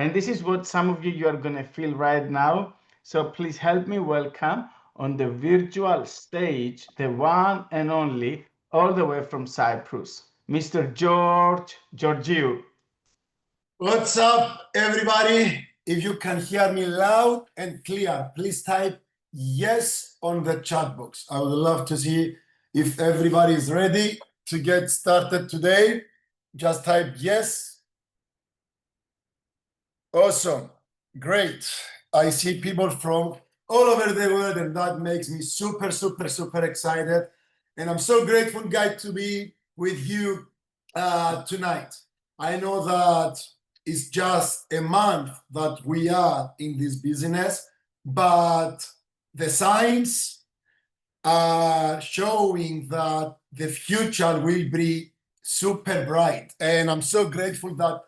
And this is what some of you are going to feel right now. So please help me welcome on the virtual stage, the one and only, all the way from Cyprus, Mr. Georgiou. What's up, everybody? If you can hear me loud and clear, please type yes on the chat box. I would love to see if everybody is ready to get started today. Just type yes. Awesome. Great. I see people from all over the world, and that makes me super excited. And I'm so grateful, guys, to be with you tonight. I know that it's just a month that we are in this business, but the signs are showing that the future will be super bright. And I'm so grateful that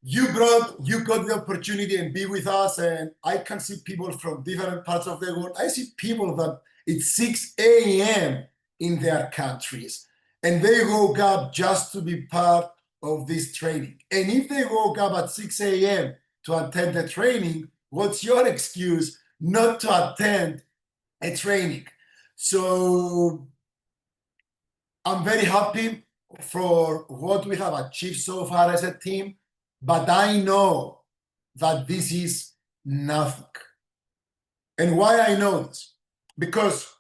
you got the opportunity and be with us. And I can see people from different parts of the world. I see people that it's 6 a.m. in their countries, and they woke up just to be part of this training. And if they woke up at 6 a.m. to attend the training, what's your excuse not to attend a training? So I'm very happy for what we have achieved so far as a team, but I know that this is nothing. And why I know this? Because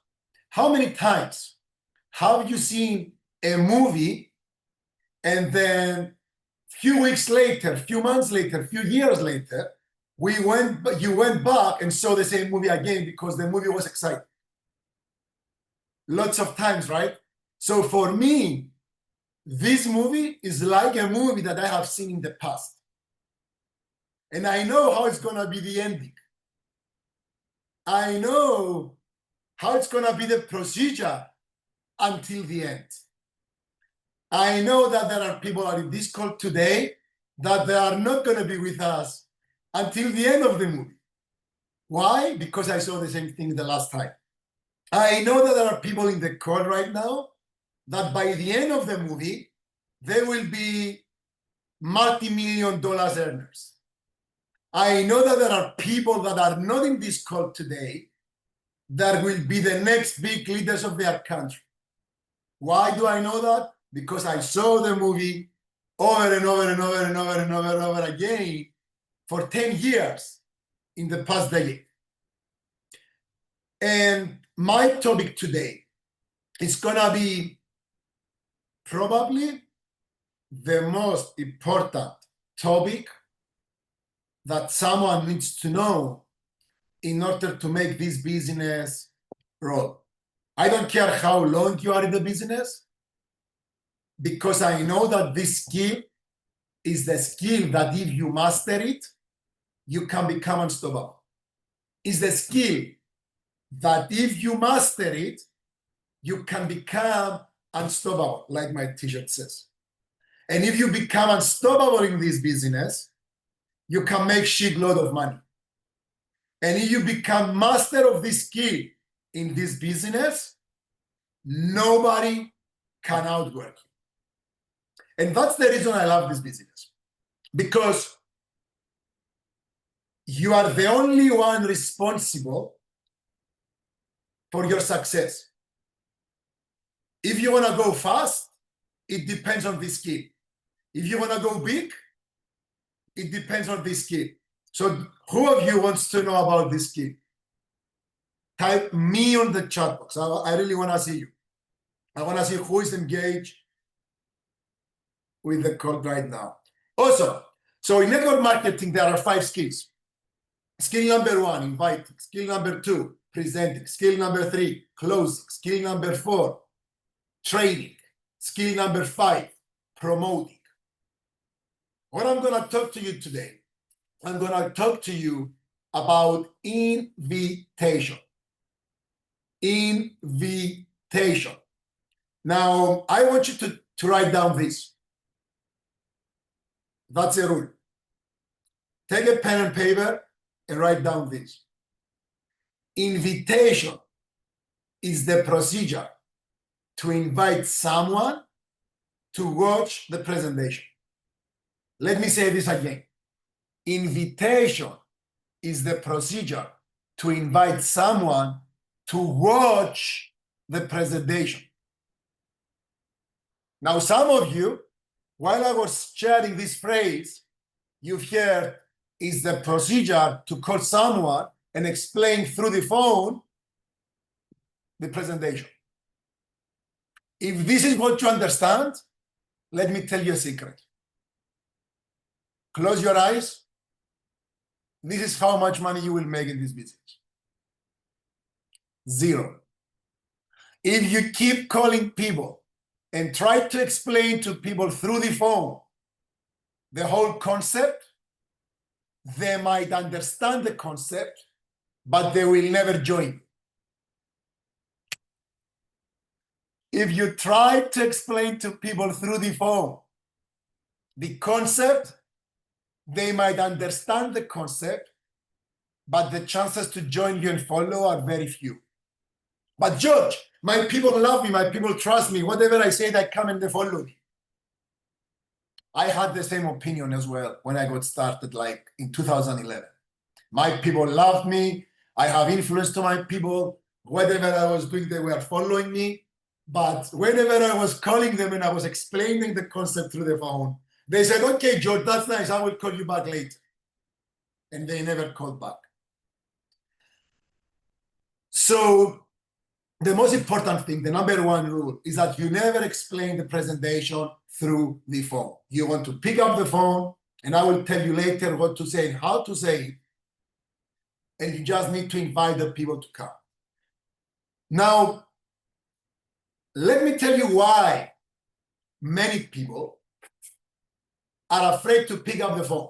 how many times have you seen a movie and then a few weeks later, a few months later, a few years later, you went back and saw the same movie again because the movie was exciting? Lots of times, right? So for me, this movie is like a movie that I have seen in the past. And I know how it's going to be the ending. I know how it's going to be the procedure until the end. I know that there are people in this call today that they are not going to be with us until the end of the movie. Why? Because I saw the same thing the last time. I know that there are people in the call right now that by the end of the movie, they will be multi-million dollars earners. I know that there are people that are not in this call today that will be the next big leaders of their country. Why do I know that? Because I saw the movie over and over again for 10 years in the past decade. And my topic today is gonna be probably the most important topic that someone needs to know in order to make this business roll. I don't care how long you are in the business, because I know that this skill is the skill that if you master it, you can become unstoppable. It's the skill that if you master it, you can become unstoppable, like my t-shirt says. And if you become unstoppable in this business, you can make shitload of money. And if you become master of this skill in this business, nobody can outwork you. And that's the reason I love this business, because you are the only one responsible for your success. If you want to go fast, it depends on this skill. If you want to go big, it depends on this skill. So who of you wants to know about this skill? Type me on the chat box. I really want to see you. I want to see who is engaged with the call right now. Also, so in network marketing, there are 5 skills. Skill number 1, inviting. Skill number 2, presenting. Skill number 3, closing. Skill number 4, trading. Skill number 5, promoting. What I'm going to talk to you today, I'm going to talk to you about invitation. Invitation. Now, I want you to write down this. That's a rule. Take a pen and paper and write down this. Invitation is the procedure to invite someone to watch the presentation. Let me say this again. Invitation is the procedure to invite someone to watch the presentation. Now, some of you, while I was sharing this phrase, you've heard is the procedure to call someone and explain through the phone the presentation. If this is what you understand, let me tell you a secret. Close your eyes. This is how much money you will make in this business. Zero. If you keep calling people and try to explain to people through the phone the whole concept, they might understand the concept, but they will never join. If you try to explain to people through the phone the concept, they might understand the concept, but the chances to join you and follow are very few. But George, my people love me, my people trust me. Whatever I say, they come and they follow me. I had the same opinion as well when I got started, like in 2011. My people loved me. I have influence to my people. Whatever I was doing, they were following me. But whenever I was calling them and I was explaining the concept through the phone, they said, okay, George, that's nice. I will call you back later. And they never called back. So the most important thing, the number one rule, is that you never explain the presentation through the phone. You want to pick up the phone, and I will tell you later what to say and how to say it. And you just need to invite the people to come. Now, let me tell you why many people are afraid to pick up the phone.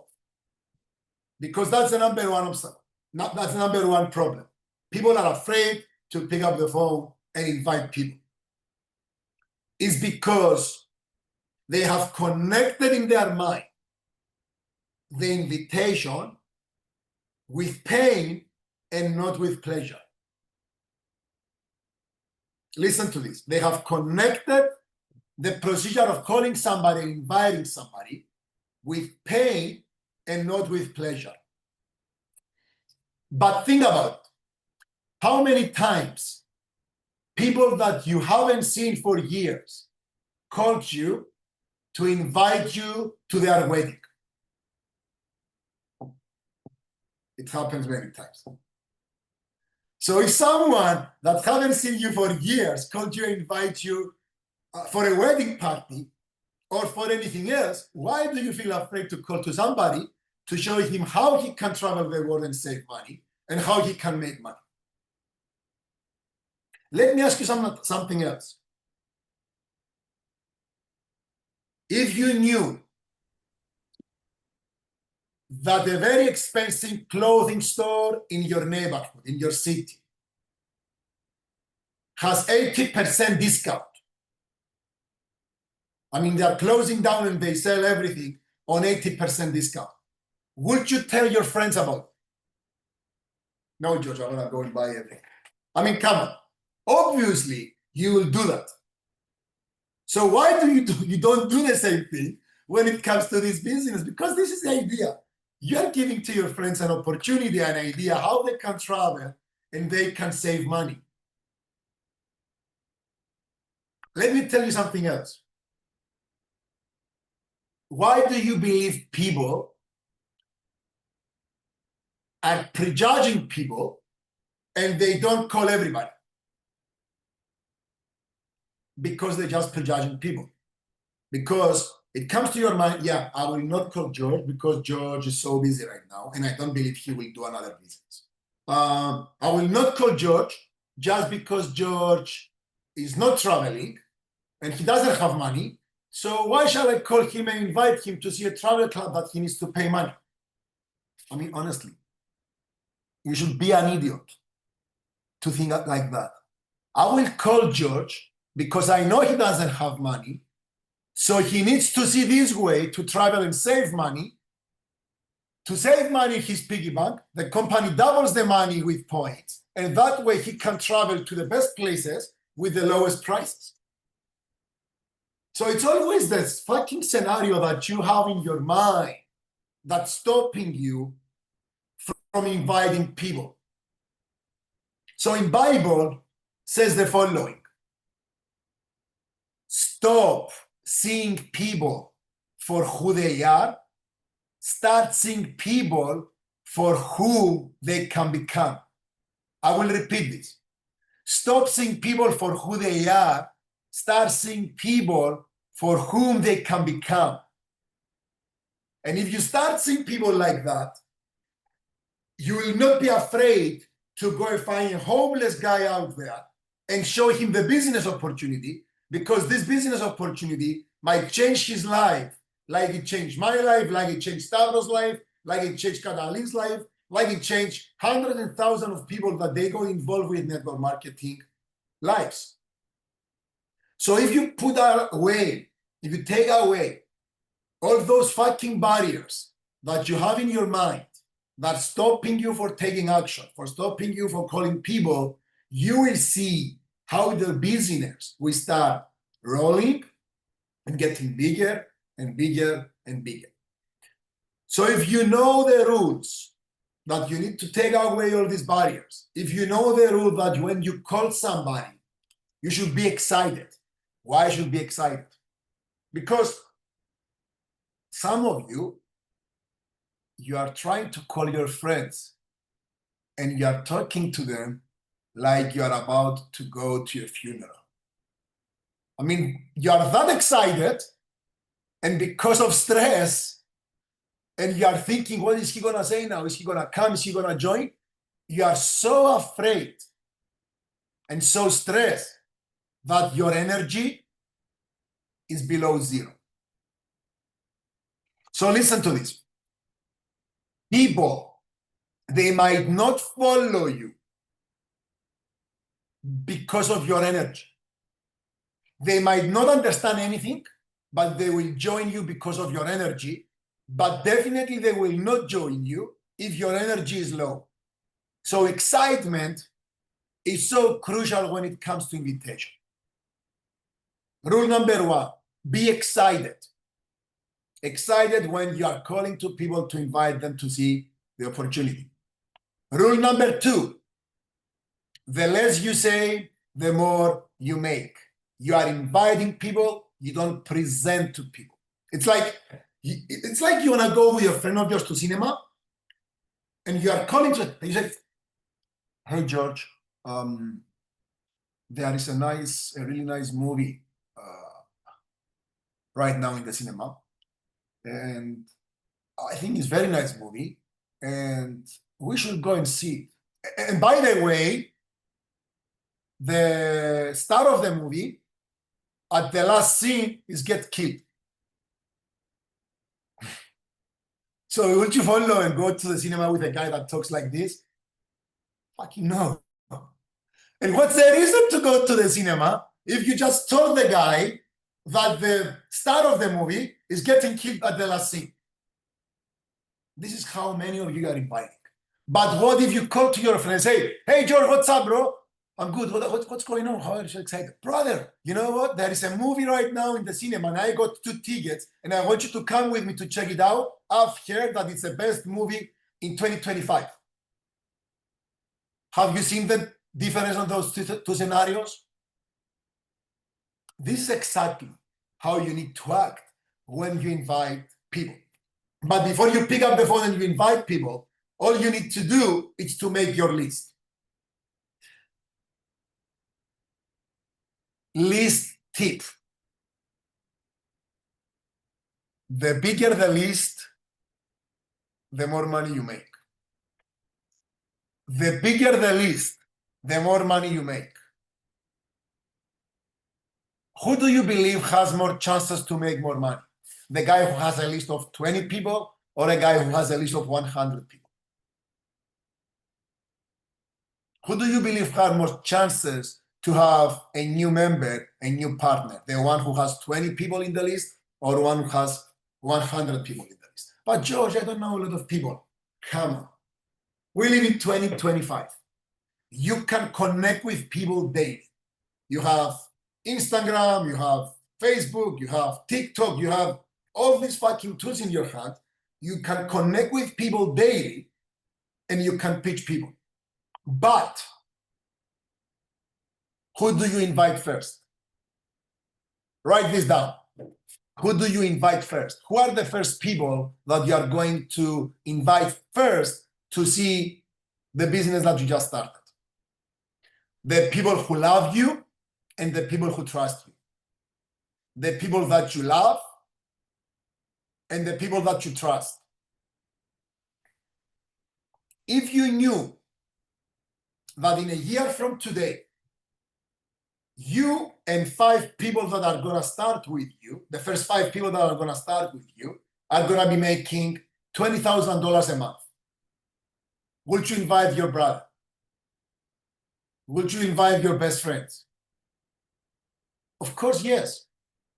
Because that's the number one obstacle. That's the number one problem. People are afraid to pick up the phone and invite people. It's because they have connected in their mind the invitation with pain and not with pleasure. Listen to this. They have connected the procedure of calling somebody and inviting somebody with pain and not with pleasure. But think about it. How many times people that you haven't seen for years called you to invite you to their wedding? It happens many times. So if someone that haven't seen you for years called you and invite you for a wedding party or for anything else, why do you feel afraid to call to somebody to show him how he can travel the world and save money and how he can make money? Let me ask you something else. If you knew that a very expensive clothing store in your neighborhood, in your city, has 80% discount, I mean, they're closing down and they sell everything on 80% discount, would you tell your friends about it? No, George, I'm gonna go and buy everything. I mean, come on. Obviously, you will do that. So why do you don't do the same thing when it comes to this business? Because this is the idea. You're giving to your friends an opportunity, an idea how they can travel and they can save money. Let me tell you something else. Why do you believe people are prejudging people and they don't call everybody? Because they're just prejudging people. Because it comes to your mind, yeah, I will not call George because George is so busy right now and I don't believe he will do another business. I will not call George just because George is not traveling and he doesn't have money. So why shall I call him and invite him to see a travel club that he needs to pay money? I mean, honestly, you should be an idiot to think like that. I will call George because I know he doesn't have money. So he needs to see this way to travel and save money. To save money in his piggy bank, the company doubles the money with points. And that way he can travel to the best places with the lowest prices. So it's always this fucking scenario that you have in your mind that's stopping you from inviting people. So in Bible says the following: stop seeing people for who they are, start seeing people for who they can become. I will repeat this. Stop seeing people for who they are, start seeing people for whom they can become. And if you start seeing people like that, you will not be afraid to go and find a homeless guy out there and show him the business opportunity, because this business opportunity might change his life, like it changed my life, like it changed Stavros' life, like it changed Catalin's life, like it changed hundreds and thousands of people that they got involved with network marketing lives. So if you put away, if you take away all those fucking barriers that you have in your mind that's stopping you for taking action, for stopping you for calling people, you will see how the business will start rolling and getting bigger and bigger and bigger. So if you know the rules that you need to take away all these barriers, if you know the rule that when you call somebody, you should be excited. Why should be excited? Because some of you are trying to call your friends and you are talking to them like you are about to go to a funeral. I mean, you are that excited, and because of stress, and you are thinking, what is he gonna say now? Is he gonna come? Is he gonna join? You are so afraid and so stressed that your energy is below zero. So listen to this. People, they might not follow you because of your energy. They might not understand anything, but they will join you because of your energy. But definitely they will not join you if your energy is low. So excitement is so crucial when it comes to invitation. Rule number one, be excited. Excited when you are calling to people to invite them to see the opportunity. Rule number two, the less you say, the more you make. You are inviting people, you don't present to people. It's like you want to go with your friend of yours to cinema, and you are calling to, and you say, hey George, there is a really nice movie right now in the cinema, and I think it's a very nice movie, and we should go and see it. And by the way, the star of the movie at the last scene is get killed. So would you follow and go to the cinema with a guy that talks like this? Fucking no. And what's the reason to go to the cinema if you just told the guy that the star of the movie is getting killed at the last scene? This is how many of you are inviting. But what if you call to your friend and say, hey George, what's up, bro? I'm good. What's going on? How are you so excited? Brother, you know what? There is a movie right now in the cinema, and I got 2 tickets, and I want you to come with me to check it out. I've heard that it's the best movie in 2025. Have you seen the difference on those two scenarios? This is exactly how you need to act when you invite people. But before you pick up the phone and you invite people, all you need to do is to make your list. List tip. The bigger the list, the more money you make. The bigger the list, the more money you make. Who do you believe has more chances to make more money? The guy who has a list of 20 people or a guy who has a list of 100 people? Who do you believe has more chances to have a new member, a new partner? The one who has 20 people in the list or one who has 100 people in the list? But George, I don't know a lot of people. Come on. We live in 2025. You can connect with people daily. You have Instagram, you have Facebook, you have TikTok, you have all these fucking tools in your hand. you can connect with people daily, and you can pitch people. But who do you invite first? Write this down. Who do you invite first? Who are the first people that you are going to invite first to see the business that you just started? The people who love you and the people who trust you. The people that you love and the people that you trust. If you knew that in a year from today, you and 5 people that are going to start with you, the first 5 people that are going to start with you, are going to be making $20,000 a month, would you invite your brother? Would you invite your best friends? Of course, yes.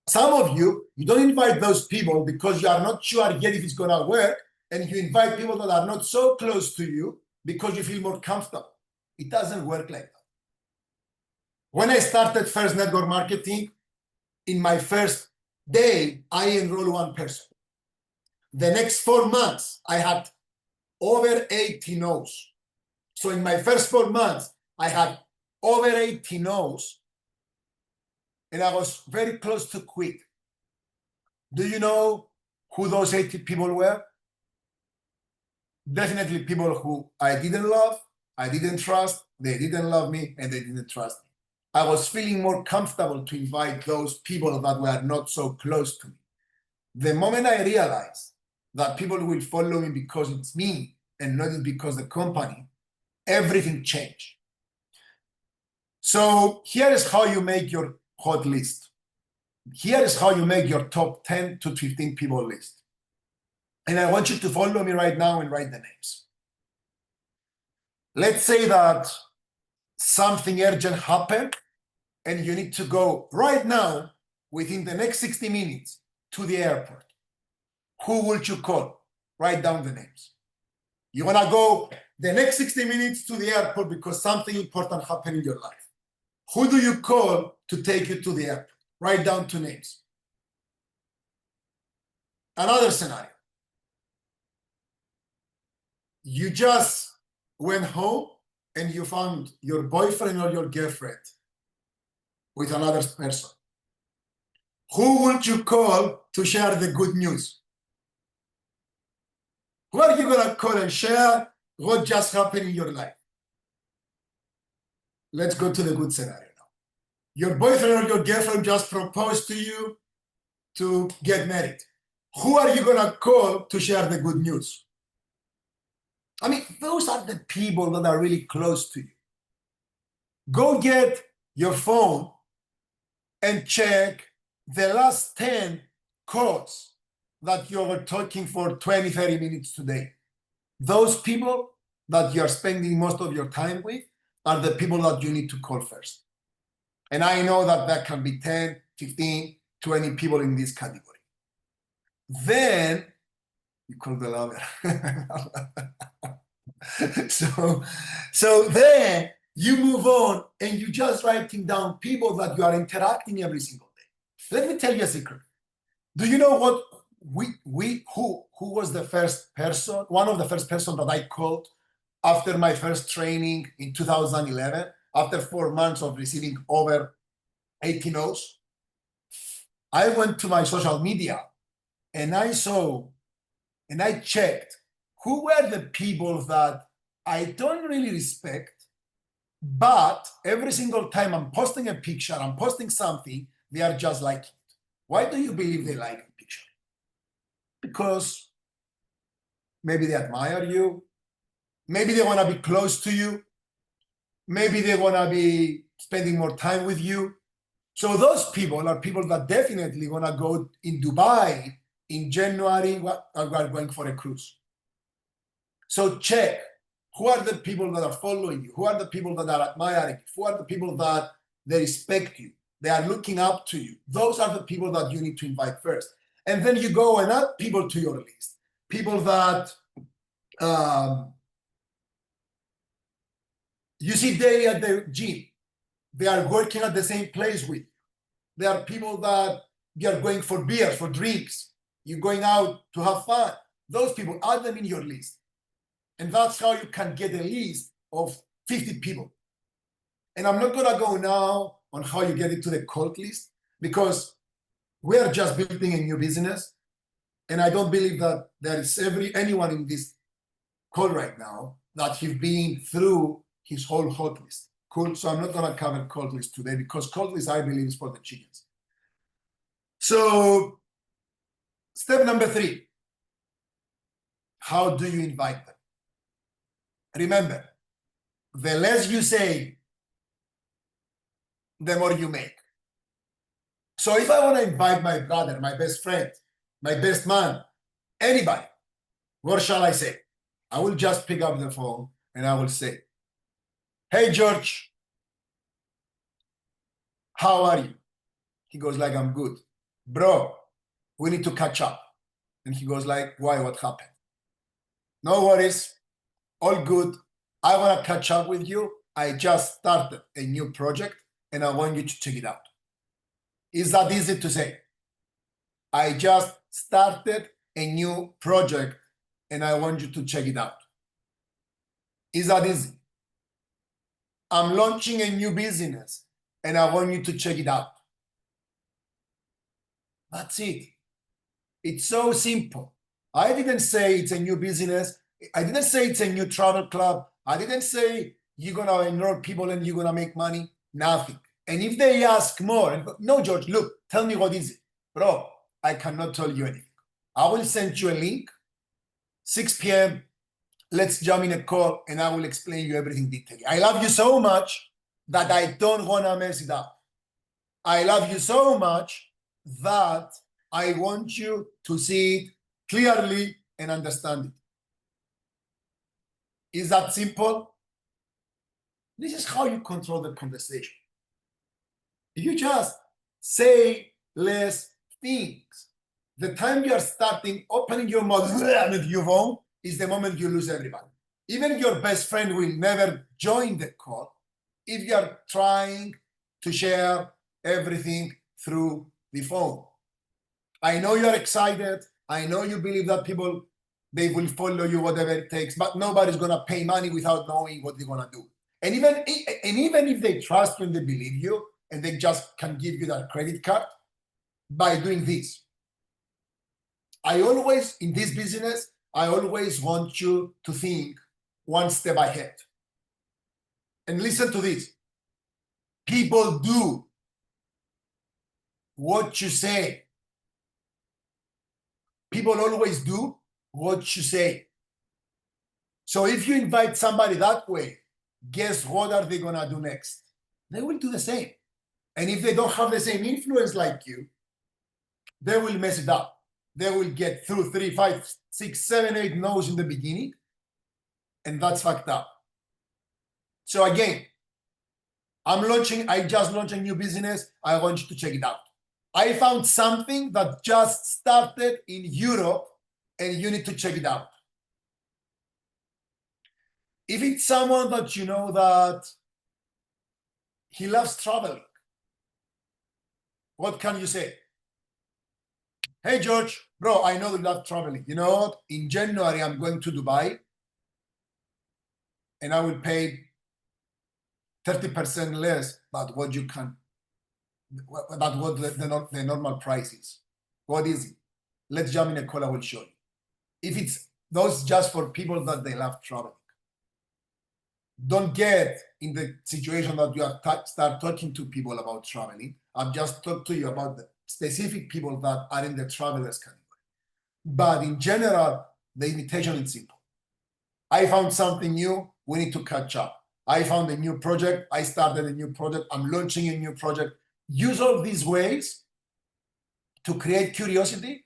Some of you don't invite those people because you are not sure yet if it's going to work, and you invite people that are not so close to you because you feel more comfortable. It doesn't work like that. When I started first network marketing, in my first day, I enrolled 1 person. The next 4 months, I had over 80 no's. So in my first 4 months, I had over 80 no's, and I was very close to quit. Do you know who those 80 people were? Definitely people who I didn't love, I didn't trust, they didn't love me, and they didn't trust me. I was feeling more comfortable to invite those people that were not so close to me. The moment I realized that people will follow me because it's me and not because the company, everything changed. So here is how you make your hot list. Here is how you make your top 10 to 15 people list. And I want you to follow me right now and write the names. Let's say that something urgent happened and you need to go right now within the next 60 minutes to the airport. Who would you call? Write down the names. You want to go the next 60 minutes to the airport because something important happened in your life. Who do you call to take you to the airport? Write down 2 names. Another scenario. You just went home and you found your boyfriend or your girlfriend with another person. Who would you call to share the good news? Who are you going to call and share what just happened in your life? Let's go to the good scenario now. Your boyfriend or your girlfriend just proposed to you to get married. Who are you going to call to share the good news? I mean, those are the people that are really close to you. Go get your phone and check the last 10 calls that you were talking for 20, 30 minutes today. Those people that you're spending most of your time with are the people that you need to call first. And I know that that can be 10, 15, 20 people in this category. Then you call the lover. So then you move on and you just writing down people that you are interacting every single day. Let me tell you a secret. Do you know what who was the first person, one of the first person that I called after my first training in 2011, after 4 months of receiving over 80 no's? I went to my social media and I saw and I checked who were the people that I don't really respect, but every single time I'm posting a picture, I'm posting something, they are just liking it. Why do you believe they like the picture? Because maybe they admire you, maybe they want to be close to you, maybe they want to be spending more time with you. So those people are people that definitely want to go in Dubai in January, are going for a cruise. So check, who are the people that are following you? Who are the people that are admiring you? Who are the people that they respect you? They are looking up to you. Those are the people that you need to invite first. And then you go and add people to your list. People that you see daily at the gym. They are working at the same place with you. They are people that you are going for beers, for drinks. You're going out to have fun. those people, add them in your list. And that's how you can get a list of 50 people. And I'm not gonna go now on how you get into the cold list, because we are just building a new business. And I don't believe that there is anyone in this call right now that he's been through his whole hot list. Cool. So I'm not gonna cover cold list today, because cold list, I believe, is for the chickens. So step number 3, how do you invite them? Remember, the less you say, the more you make. So if I want to invite my brother, my best friend, my best man, anybody, what shall I say? I will just pick up the phone and I will say, hey, George, how are you? He goes like, I'm good. Bro, we need to catch up. And he goes like, why, what happened? No worries, all good. I want to catch up with you. I just started a new project and I want you to check it out. Is that easy to say? I just started a new project and I want you to check it out. Is that easy? I'm launching a new business and I want you to check it out. That's it. It's so simple. I didn't say it's a new business. I didn't say it's a new travel club. I didn't say you're going to enroll people and you're going to make money. Nothing. And if they ask more, no, George, look, tell me what is it. Bro, I cannot tell you anything. I will send you a link, 6 p.m. Let's jump in a call and I will explain you everything detailed. I love you so much that I don't want to mess it up. I love you so much that I want you to see it clearly and understand it. Is that simple? This is how you control the conversation. You just say less things. The time you are starting opening your mouth with your phone is the moment you lose everybody. Even your best friend will never join the call if you are trying to share everything through the phone. I know you're excited. I know you believe that people, they will follow you, whatever it takes, but nobody's going to pay money without knowing what they're going to do. And even if they trust you and they believe you, and they just can give you that credit card by doing this. I always, in this business, I always want you to think one step ahead. And listen to this. People do what you say. People always do what you say. So if you invite somebody that way, guess what are they gonna do next? They will do the same. And if they don't have the same influence like you, they will mess it up. They will get through 3, 5, 6, 7, 8 no's in the beginning, and that's fucked up. So again, I just launched a new business. I want you to check it out. I found something that just started in Europe, and you need to check it out. If it's someone that you know that he loves traveling, what can you say? Hey, George, bro, I know you love traveling. You know what? In January, I'm going to Dubai, and I will pay 30% less than what you can, than what the normal price is. What is it? Let's jump in a call, I will show you. If it's those just for people that they love traveling. Don't get in the situation that you have start talking to people about traveling. I've just talked to you about the specific people that are in the travelers category. But in general, the invitation is simple. I found something new. We need to catch up. I found a new project. I started a new project. I'm launching a new project. Use all these ways to create curiosity,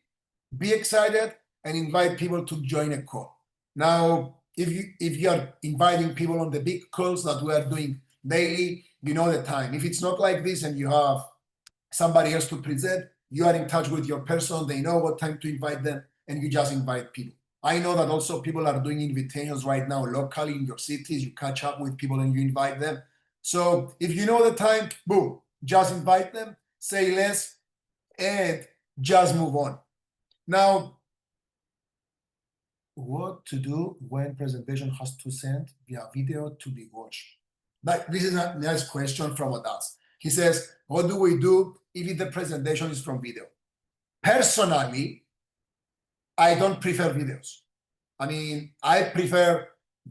be excited, and invite people to join a call. Now, if you are inviting people on the big calls that we are doing daily, you know the time. If it's not like this and you have somebody else to present, you are in touch with your person, they know what time to invite them, and you just invite people. I know that also people are doing invitations right now locally in your cities. You catch up with people and you invite them. So if you know the time, boom, just invite them, say less, and just move on. Now, what to do when presentation has to send via video to be watched? Like, this is a nice question from Adas. He says, what do we do if the presentation is from video? Personally, I don't prefer videos. I mean, I prefer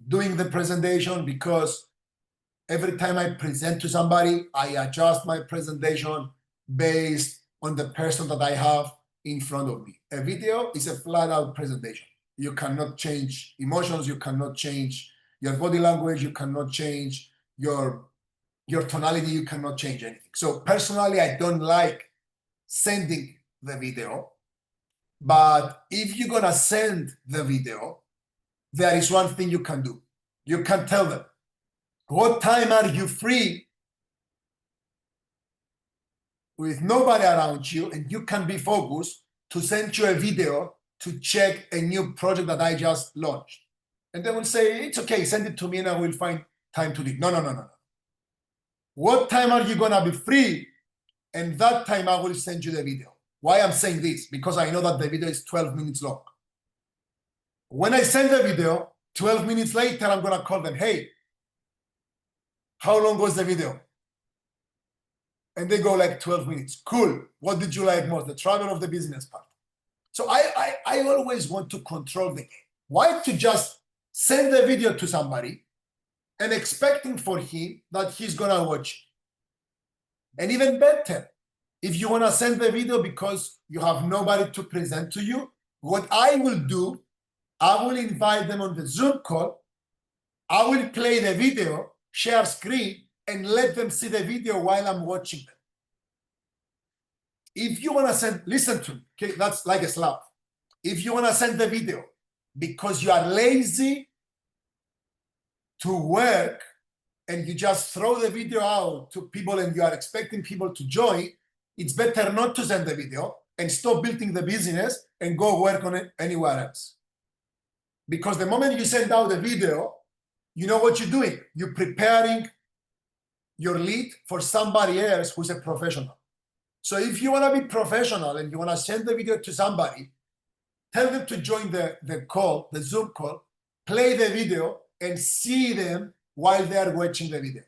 doing the presentation because every time I present to somebody, I adjust my presentation based on the person that I have in front of me. A video is a flat out presentation. You cannot change emotions, you cannot change your body language, you cannot change your tonality, you cannot change anything. So personally, I don't like sending the video, but if you're gonna send the video, there is one thing you can do. You can tell them, what time are you free with nobody around you and you can be focused to send you a video to check a new project that I just launched? And they will say, it's okay, send it to me and I will find time to do it. No. What time are you gonna be free? And that time I will send you the video. Why I'm saying this? Because I know that the video is 12 minutes long. When I send the video, 12 minutes later, I'm gonna call them, hey, how long was the video? And they go like 12 minutes. Cool. What did you like most? The travel of the business part? So I always want to control the game. Why to just send the video to somebody and expecting for him that he's gonna watch it? And even better, if you wanna send the video because you have nobody to present to you, what I will do, I will invite them on the Zoom call. I will play the video, share screen, and let them see the video while I'm watching them. If you want to send, listen to me, okay, that's like a slap. If you want to send the video because you are lazy to work and you just throw the video out to people and you are expecting people to join, it's better not to send the video and stop building the business and go work on it anywhere else. Because the moment you send out the video, you know what you're doing? You're preparing your lead for somebody else who's a professional. So if you want to be professional and you want to send the video to somebody, tell them to join the call, the Zoom call, play the video and see them while they are watching the video.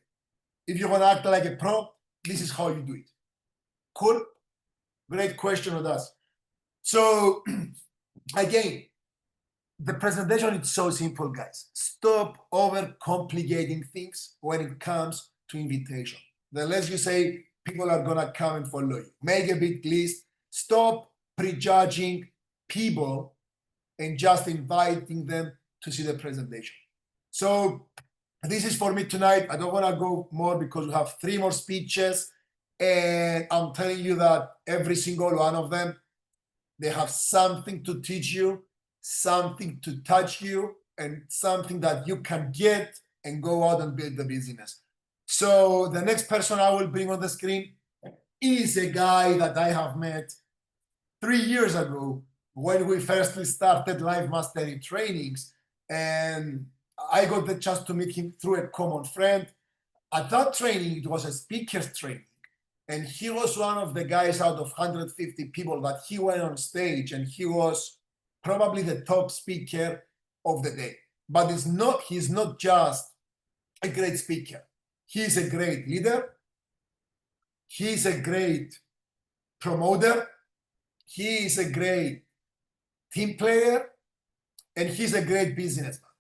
If you want to act like a pro, this is how you do it. Cool? Great question with us. So again, the presentation is so simple, guys. Stop overcomplicating things when it comes to invitation. The less you say, people are gonna come and follow you. Make a big list. Stop prejudging people and just inviting them to see the presentation. So this is for me tonight. I don't wanna go more because we have 3 more speeches. And I'm telling you that every single one of them, they have something to teach you, something to touch you, and something that you can get and go out and build the business. So the next person I will bring on the screen is a guy that I have met 3 years ago when we first started live mastery trainings. And I got the chance to meet him through a common friend. At that training, it was a speaker's training. And he was one of the guys out of 150 people that he went on stage, and he was probably the top speaker of the day. But he's not just a great speaker. He's a great leader. He's a great promoter. He is a great team player. And he's a great businessman.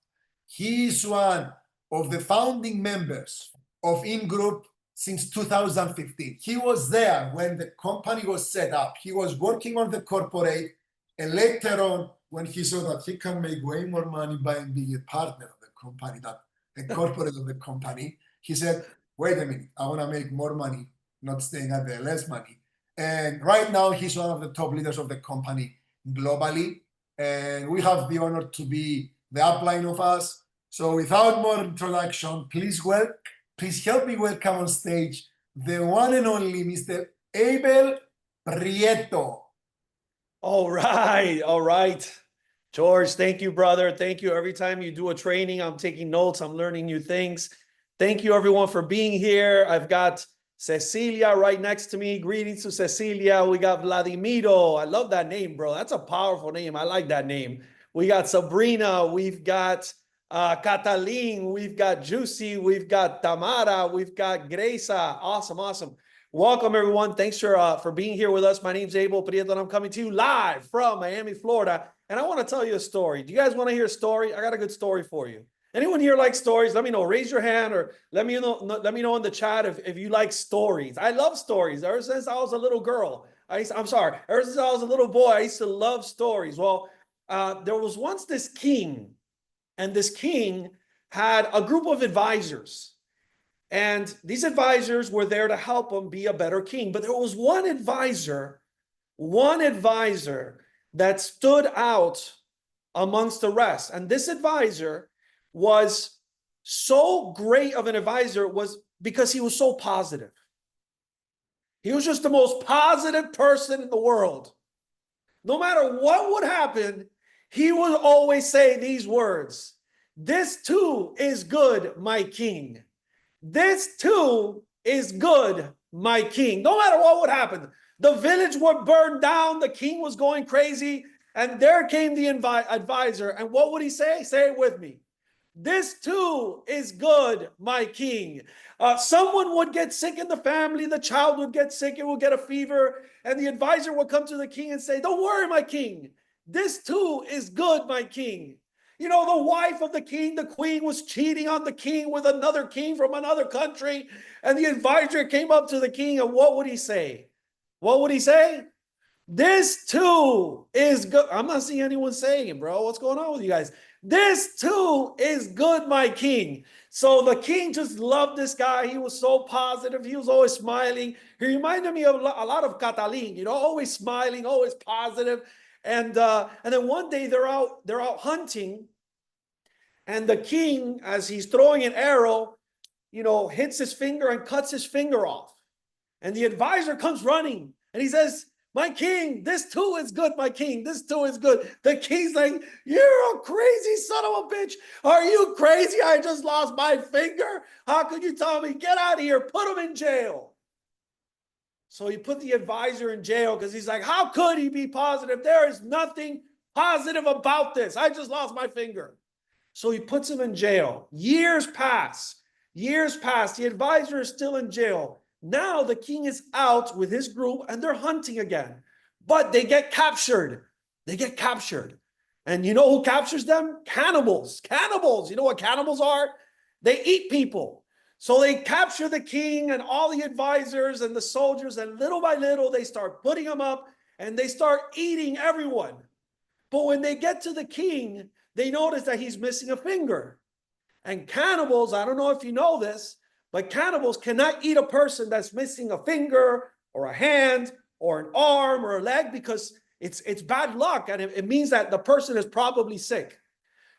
He is one of the founding members of In Group since 2015. He was there when the company was set up. He was working on the corporate, and later on, when he saw that he can make way more money by being a partner of the company than a corporate of the company, he said, wait a minute, I want to make more money, not staying at the less money. And right now, he's one of the top leaders of the company globally. And we have the honor to be the upline of us. So without more introduction, please help me welcome on stage the one and only Mr. Abel Prieto. All right. George, thank you, brother. Thank you. Every time you do a training, I'm taking notes. I'm learning new things. Thank you, everyone, for being here. I've got Cecilia right next to me. Greetings to Cecilia. We got Vladimiro. I love that name, bro. That's a powerful name. I like that name. We got Sabrina. We've got Catalin. We've got Juicy. We've got Tamara. We've got Gresa. Awesome, awesome. Welcome, everyone. Thanks for being here with us. My name's Abel Prieto, and I'm coming to you live from Miami, Florida. And I want to tell you a story. Do you guys want to hear a story? I got a good story for you. Anyone here like stories? Let me know. Raise your hand or let me know in the chat if you like stories. I love stories. Ever since I was a little girl. Ever since I was a little boy, I used to love stories. Well, there was once this king, and this king had a group of advisors. And these advisors were there to help him be a better king. But there was one advisor that stood out amongst the rest. And this advisor was so great of an advisor was because he was so positive. He was just the most positive person in the world. No matter what would happen, he would always say these words: "This too is good, my king. This too is good, my king." No matter what would happen. The village would burn down. The king was going crazy. And there came the advisor. And what would he say? Say it with me. "This too is good, my king." Someone would get sick in the family. The child would get sick. It would get a fever. And the advisor would come to the king and say, "Don't worry, my king. This too is good, my king." You know, the wife of the king, the queen, was cheating on the king with another king from another country. And the advisor came up to the king, and what would he say? What would he say? "This too is good." I'm not seeing anyone saying it, bro. What's going on with you guys? "This too is good, my king." So the king just loved this guy. He was so positive. He was always smiling. He reminded me of a lot of Catalin, you know, always smiling, always positive. And then one day they're out hunting, and the king, as he's throwing an arrow, you know, hits his finger and cuts his finger off. And the advisor comes running and he says, "My king, this too is good, my king. This too is good." The king's like, "You're a crazy son of a bitch. Are you crazy? I just lost my finger. How could you tell me? Get out of here. Put him in jail." So he put the advisor in jail because he's like, how could he be positive? There is nothing positive about this. I just lost my finger. So he puts him in jail. Years pass. Years pass. The advisor is still in jail. Now the king is out with his group and they're hunting again. But they get captured. They get captured. And you know who captures them? Cannibals. Cannibals. You know what cannibals are? They eat people. So they capture the king and all the advisors and the soldiers, and little by little they start putting them up and they start eating everyone. But when they get to the king, they notice that he's missing a finger. And cannibals, I don't know if you know this, but cannibals cannot eat a person that's missing a finger or a hand or an arm or a leg, because it's bad luck, and it means that the person is probably sick.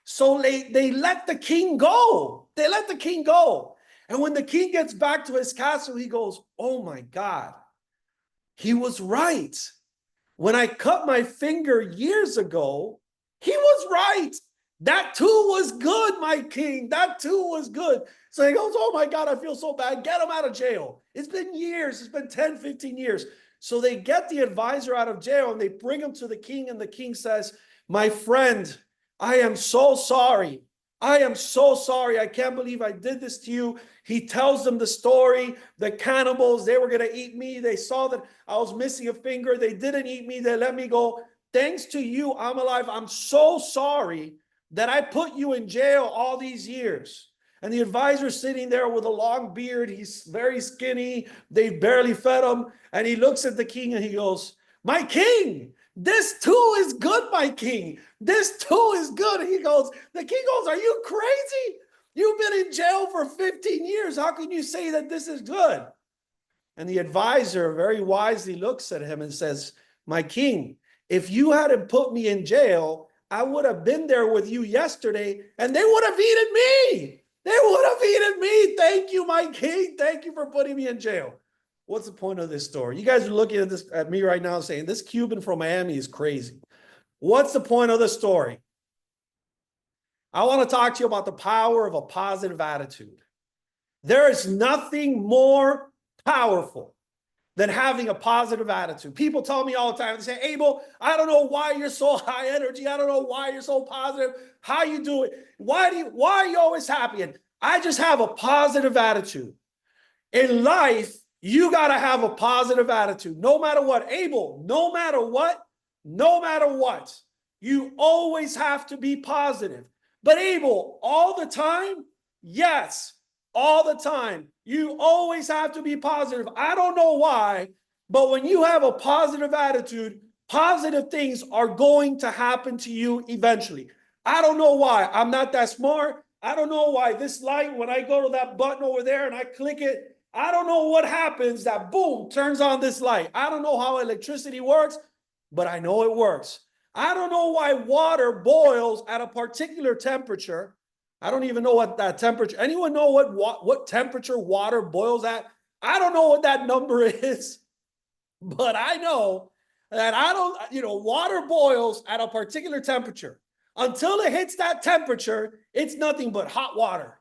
So they let the king go. They let the king go. And when the king gets back to his castle, he goes, "Oh my God, he was right. When I cut my finger years ago, he was right. That too was good, my king. That too was good." So he goes, "Oh my God, I feel so bad. Get him out of jail." It's been years. It's been 10, 15 years. So they get the advisor out of jail and they bring him to the king. And the king says, "My friend, I am so sorry. I am so sorry. I can't believe I did this to you." He tells them the story. The cannibals, they were going to eat me. They saw that I was missing a finger. They didn't eat me. They let me go. Thanks to you, I'm alive. I'm so sorry that I put you in jail all these years. And the advisor's sitting there with a long beard. He's very skinny. They barely fed him. And he looks at the king and he goes, "My king, this too is good, my king. This too is good." And the king goes, "Are you crazy? You've been in jail for 15 years. How can you say that this is good?" And the advisor very wisely looks at him and says, "My king, if you hadn't put me in jail, I would have been there with you yesterday and they would have eaten me. They would have eaten me. Thank you, my king. Thank you for putting me in jail." What's the point of this story? You guys are looking at me right now saying, this Cuban from Miami is crazy. What's the point of the story? I want to talk to you about the power of a positive attitude. There is nothing more powerful than having a positive attitude. People tell me all the time, they say, Abel, I don't know why you're so high energy. I don't know why you're so positive, how you do it. Why are you always happy? And I just have a positive attitude. In life, you got to have a positive attitude, no matter what. Abel, no matter what, you always have to be positive. But Abel, all the time? Yes, all the time. You always have to be positive. I don't know why, but when you have a positive attitude, positive things are going to happen to you eventually. I don't know why. I'm not that smart. I don't know why this light, when I go to that button over there and I click it, I don't know what happens that boom, turns on this light. I don't know how electricity works, but I know it works. I don't know why water boils at a particular temperature. I don't even know what that temperature, anyone know what temperature water boils at? I don't know what that number is, but I know that water boils at a particular temperature. Until it hits that temperature, it's nothing but hot water.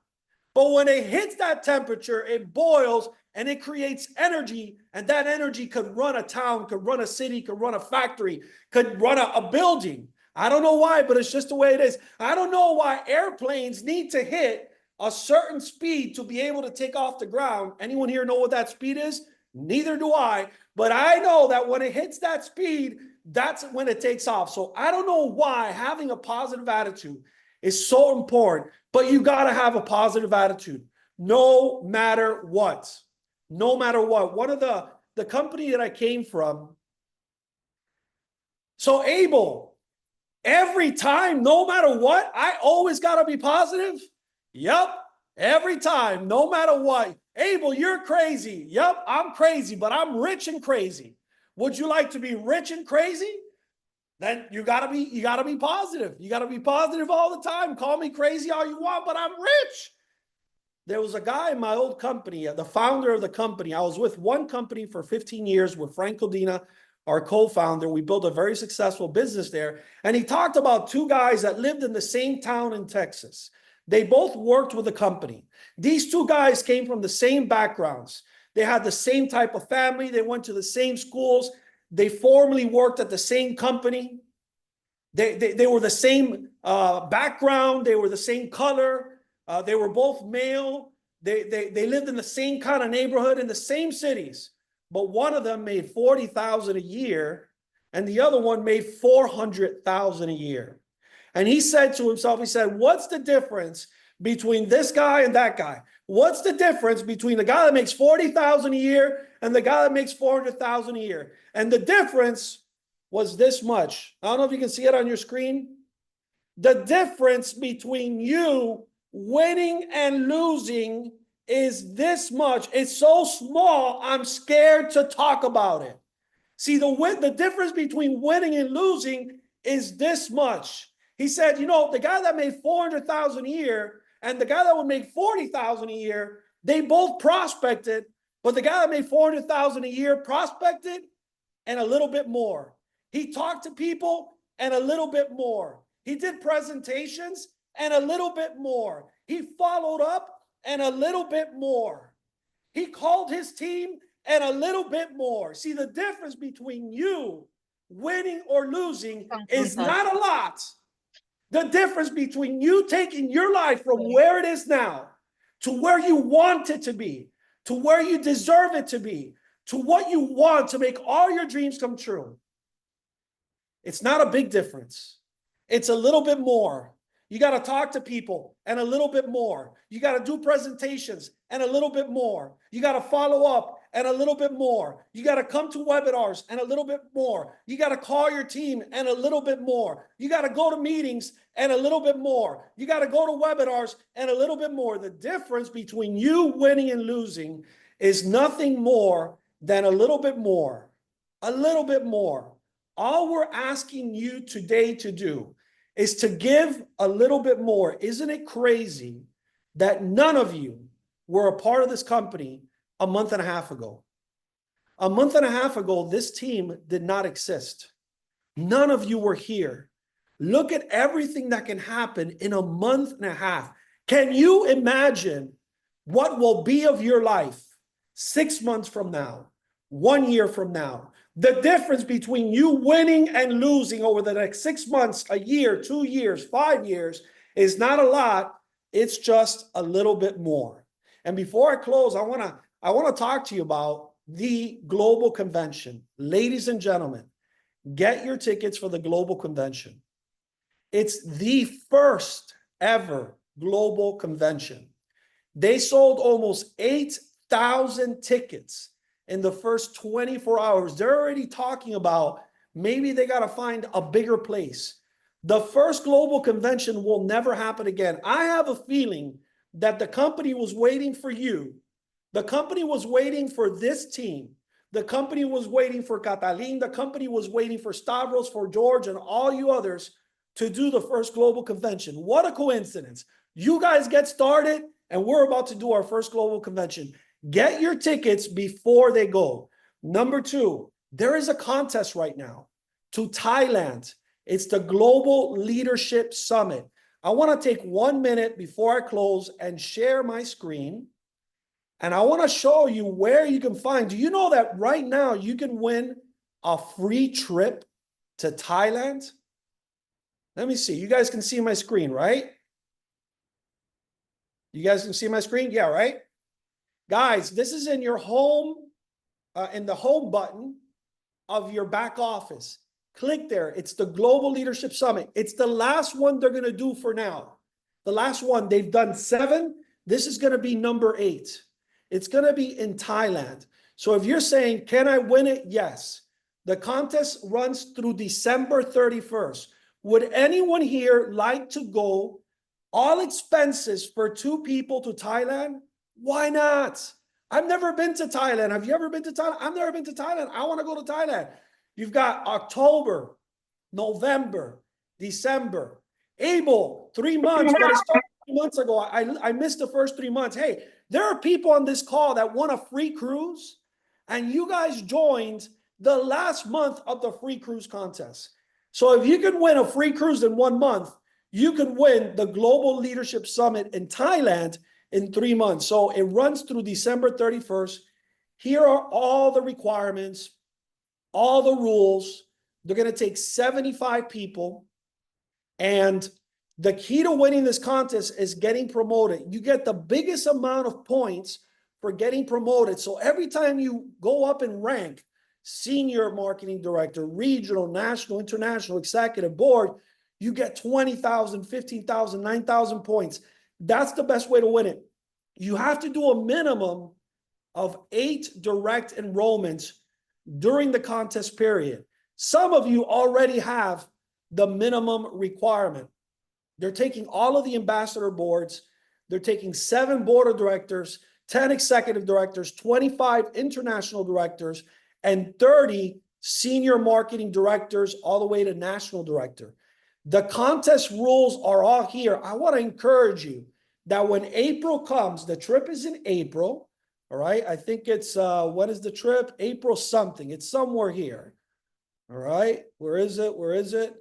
But when it hits that temperature, it boils and it creates energy. And that energy could run a town, could run a city, could run a factory, could run a building. I don't know why, but it's just the way it is. I don't know why airplanes need to hit a certain speed to be able to take off the ground. Anyone here know what that speed is? Neither do I. But I know that when it hits that speed, that's when it takes off. So I don't know why having a positive attitude is so important, but you got to have a positive attitude no matter what. No matter what. One of the company that I came from. So Abel, every time, no matter what, I always got to be positive. Yep. Every time, no matter what. Abel, you're crazy. Yep, I'm crazy, but I'm rich and crazy. Would you like to be rich and crazy? Then you gotta be positive. You gotta be positive all the time. Call me crazy all you want, but I'm rich. There was a guy in my old company, the founder of the company. I was with one company for 15 years with Frank Codina, our co-founder. We built a very successful business there. And he talked about two guys that lived in the same town in Texas. They both worked with the company. These two guys came from the same backgrounds. They had the same type of family. They went to the same schools. They formerly worked at the same company. They were the same background. They were the same color. They were both male. They lived in the same kind of neighborhood in the same cities. But one of them made $40,000 a year, and the other one made $400,000 a year. And he said to himself, he said, what's the difference between this guy and that guy? What's the difference between the guy that makes $40,000 a year and the guy that makes $400,000 a year? And the difference was this much. I don't know if you can see it on your screen. The difference between you winning and losing is this much. It's so small, I'm scared to talk about it. See, the difference between winning and losing is this much. He said, the guy that made $400,000 a year and the guy that would make $40,000 a year, they both prospected, but the guy that made $400,000 a year prospected and a little bit more. He talked to people and a little bit more. He did presentations and a little bit more. He followed up and a little bit more. He called his team and a little bit more. See, the difference between you winning or losing is not a lot. The difference between you taking your life from where it is now to where you want it to be, to where you deserve it to be, to what you want to make all your dreams come true. It's not a big difference. It's a little bit more. You got to talk to people and a little bit more. You got to do presentations and a little bit more. You got to follow up and a little bit more. You got to come to webinars and a little bit more. You got to call your team and a little bit more. You got to go to meetings and a little bit more. You got to go to webinars and a little bit more. The difference between you winning and losing is nothing more than a little bit more. A little bit more. All we're asking you today to do is to give a little bit more. Isn't it crazy that none of you were a part of this company a month and a half ago? A month and a half ago, this team did not exist. None of you were here. Look at everything that can happen in a month and a half. Can you imagine what will be of your life 6 months from now, 1 year from now. The difference between you winning and losing over the next 6 months, a year, 2 years, 5 years is not a lot. It's just a little bit more. And before I close, I want to talk to you about the global convention. Ladies and gentlemen, get your tickets for the global convention. It's the first ever global convention. They sold almost 8,000 tickets in the first 24 hours. They're already talking about maybe they got to find a bigger place. The first global convention will never happen again. I have a feeling that the company was waiting for you. The company was waiting for this team. The company was waiting for Catalin. The company was waiting for Stavros, for George, and all you others to do the first global convention. What a coincidence. You guys get started, and we're about to do our first global convention. Get your tickets before they go. Number 2, there is a contest right now to Thailand. It's the Global Leadership Summit. I want to take 1 minute before I close and share my screen. And I want to show you where you can find. Do you know that right now you can win a free trip to Thailand? Let me see. You guys can see my screen, right? You guys can see my screen? Yeah, right? Guys, this is in your home, in the home button of your back office. Click there. It's the Global Leadership Summit. It's the last one they're going to do for now. The last one. They've done 7. This is going to be number 8. It's going to be in Thailand. So if you're saying, can I win it? Yes. The contest runs through December 31st. Would anyone here like to go, all expenses for 2 people, to Thailand? Why not? I've never been to Thailand. Have you ever been to Thailand? I've never been to Thailand. I want to go to Thailand. You've got October, November, December. ABEL, 3 months, but it started 3 months ago. I missed the first 3 months. Hey, there are people on this call that won a free cruise, and you guys joined the last month of the free cruise contest. So if you can win a free cruise in 1 month, you can win the Global Leadership Summit in Thailand in 3 months. So it runs through December 31st. Here are all the requirements, all the rules. They're going to take 75 people. And the key to winning this contest is getting promoted. You get the biggest amount of points for getting promoted. So every time you go up in rank, senior marketing director, regional, national, international, executive board, you get 20,000, 15,000, 9,000 points. That's the best way to win it. You have to do a minimum of 8 direct enrollments during the contest period. Some of you already have the minimum requirement. They're taking all of the ambassador boards. They're taking 7 board of directors, 10 executive directors, 25 international directors, and 30 senior marketing directors all the way to national director. The contest rules are all here. I want to encourage you that when April comes, the trip is in April, all right? I think it's, what is the trip? April something. It's somewhere here, all right? Where is it? Where is it?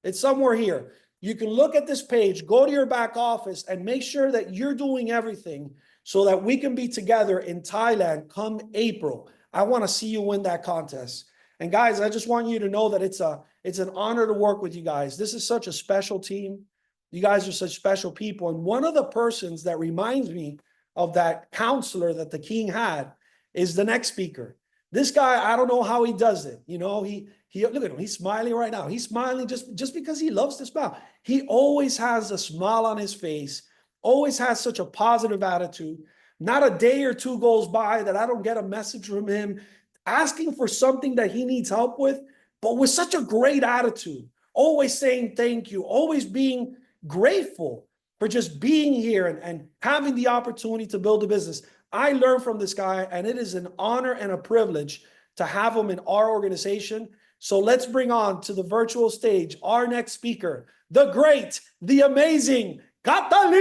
It's somewhere here. You can look at this page, go to your back office, and make sure that you're doing everything so that we can be together in Thailand come April. I want to see you win that contest. And guys, I just want you to know that it's an honor to work with you guys. This is such a special team. You guys are such special people. And one of the persons that reminds me of that counselor that the king had is the next speaker. This guy, I don't know how he does it. You know, he look at him. He's smiling right now. He's smiling just because he loves to smile. He always has a smile on his face, always has such a positive attitude. Not a day or two goes by that I don't get a message from him asking for something that he needs help with, but with such a great attitude, always saying thank you, always being grateful for just being here and having the opportunity to build a business. I learned from this guy, and it is an honor and a privilege to have him in our organization. So let's bring on to the virtual stage our next speaker, the great, the amazing Catalin.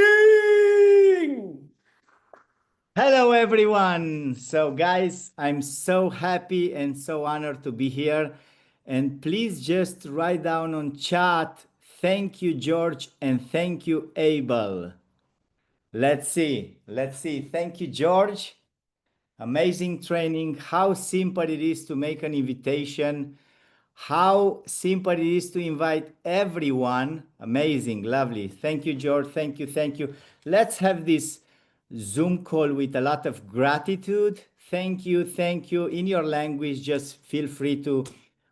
Hello, everyone. So, guys, I'm so happy and so honored to be here. And please just write down on chat, thank you, George, and thank you, ABEL. Let's see. Thank you, George. Amazing training. How simple it is to make an invitation. How simple it is to invite everyone. Amazing, lovely. Thank you, George. Thank you, thank you. Let's have this Zoom call with a lot of gratitude. Thank you, thank you. In your language, just feel free to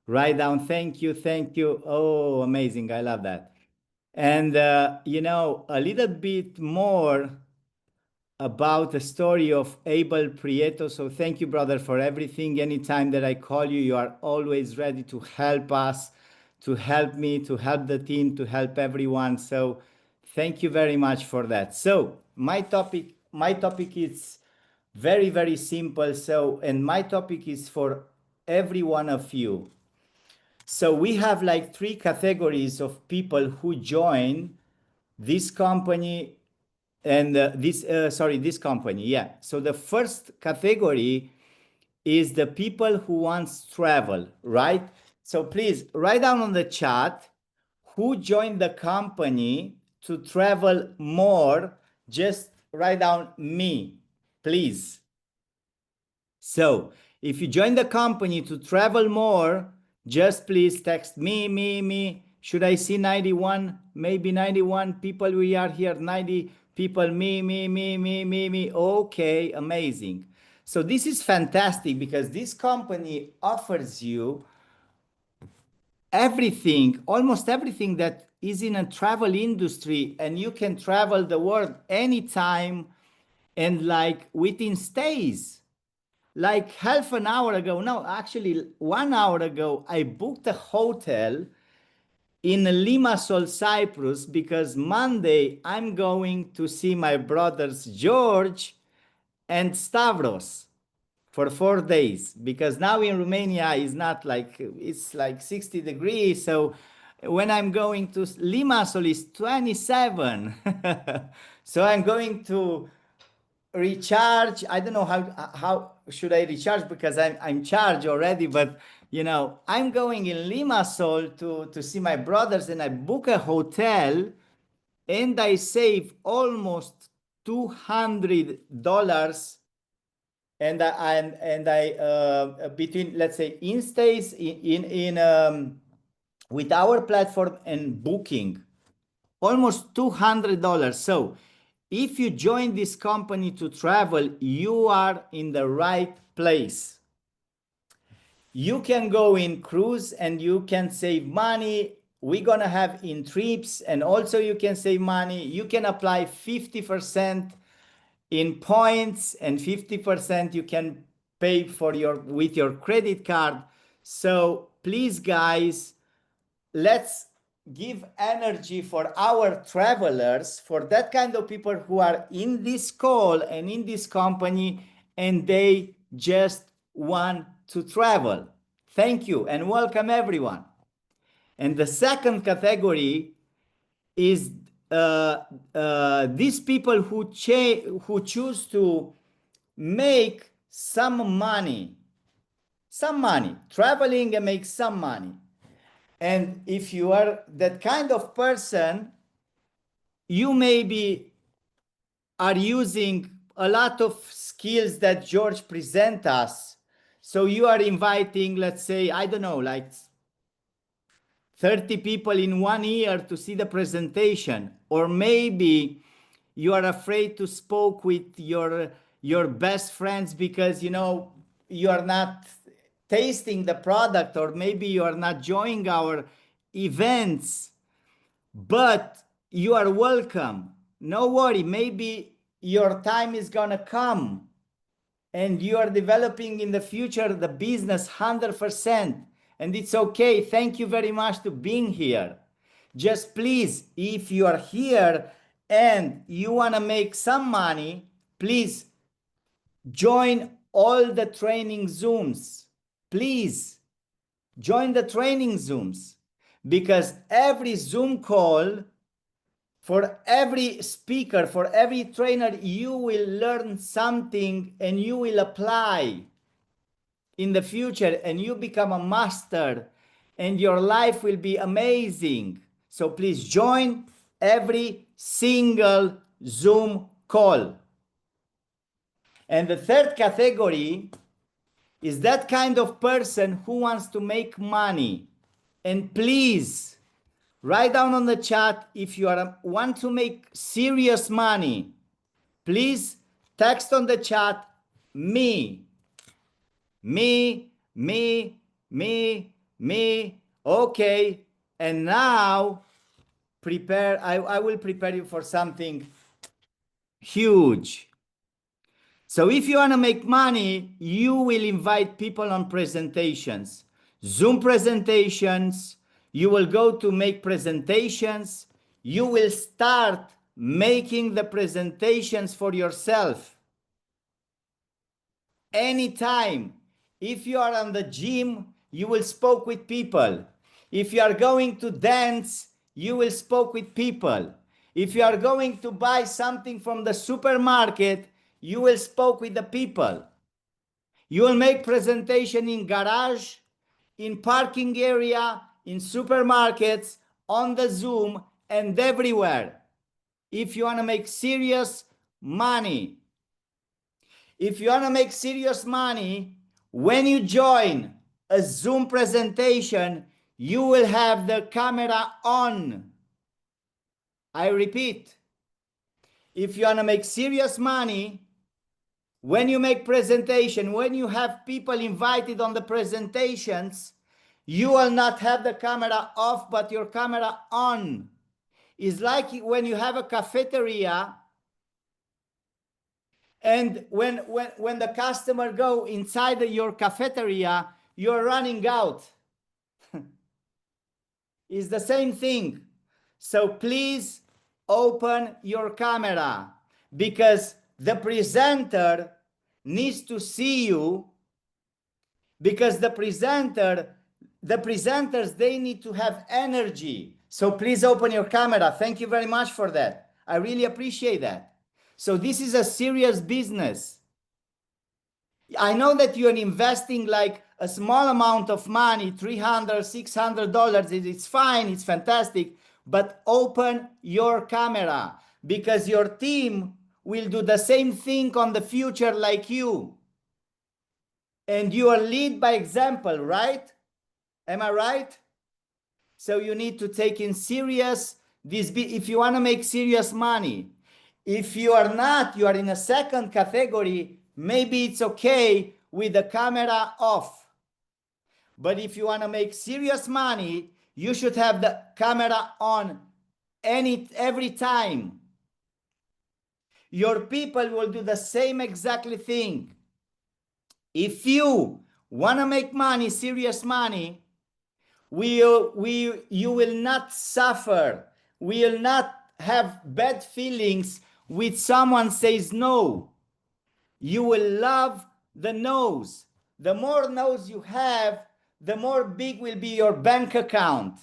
write down thank you, thank you. Oh, amazing. I love that. And, you know, a little bit more about the story of Abel Prieto. So thank you, brother, for everything. Anytime that I call you, you are always ready to help us, to help me, to help the team, to help everyone. So thank you very much for that. So my topic is very, very simple. So, and my topic is for every one of you. So we have like 3 categories of people who join this company and this company. Yeah. So the first category is the people who wants travel, right? So please write down on the chat who joined the company to travel more. Just write down me, please. So if you join the company to travel more, just please text me. Should I see 91? Maybe 91 people we are here, 90 people, me. Okay, amazing. So this is fantastic because this company offers you everything, almost everything that is in a travel industry, and you can travel the world anytime and like within stays. Like half an hour ago, no, actually 1 hour ago, I booked a hotel in Limassol, Cyprus, because Monday I'm going to see my brothers George and Stavros for 4 days, because now in Romania is not like, it's like 60 degrees. So when I'm going to Limassol is 27. So I'm going to recharge. I don't know how should I recharge, because I'm charged already, but you know, I'm going in Limassol to see my brothers, and I book a hotel and I save almost $200, and I between, let's say, in stays in with our platform and booking almost $200. So if you join this company to travel, you are in the right place. You can go in cruise and you can save money. We're gonna have in trips, and also you can save money. You can apply 50% in points, and 50% you can pay for with your credit card. So please, guys, let's give energy for our travelers, for that kind of people who are in this call and in this company, and they just want to travel. Thank you and welcome everyone. And the second category is these people who choose to make some money traveling and make some money. And if you are that kind of person, you maybe are using a lot of skills that George present us. So you are inviting, let's say, I don't know, like 30 people in 1 year to see the presentation. Or maybe you are afraid to speak with your best friends because, you know, you are not tasting the product, or maybe you are not joining our events, but you are welcome. No worry, maybe your time is gonna come and you are developing in the future the business 100%, and it's okay. Thank you very much to being here. Just please, if you are here and you want to make some money, please join all the training Zooms. Please join the training Zooms, because every Zoom call, for every speaker, for every trainer, you will learn something and you will apply in the future, and you become a master, and your life will be amazing. So please join every single Zoom call. And the third category is that kind of person who wants to make money. And please write down on the chat if you want to make serious money. Please text on the chat me. Me. Okay. And now prepare. I will prepare you for something huge. So if you want to make money, you will invite people on presentations, Zoom presentations. You will go to make presentations. You will start making the presentations for yourself. Anytime. If you are on the gym, you will speak with people. If you are going to dance, you will speak with people. If you are going to buy something from the supermarket, you will speak with the people. You will make presentation in garage, in parking area, in supermarkets, on the Zoom, and everywhere. If you want to make serious money. If you want to make serious money, when you join a Zoom presentation, you will have the camera on. I repeat, if you want to make serious money, when you make presentation, when you have people invited on the presentations, you will not have the camera off, but your camera on. It's like when you have a cafeteria, and when the customer go inside your cafeteria, you're running out. It's the same thing. So please open your camera, because the presenter needs to see you, because the presenters, they need to have energy. So please open your camera. Thank you very much for that. I really appreciate that. So this is a serious business. I know that you're investing like a small amount of money, $300, $600. It's fine, it's fantastic, but open your camera, because your team will do the same thing on the future like you. And you are lead by example, right? Am I right? So you need to take in serious this if you want to make serious money. If you are not, you are in a second category, maybe it's okay with the camera off. But if you want to make serious money, you should have the camera on every time. Your people will do the same exactly thing. If you want to make money, serious money, you will not suffer. We will not have bad feelings when someone says no. You will love the no's. The more no's you have, the more big will be your bank account.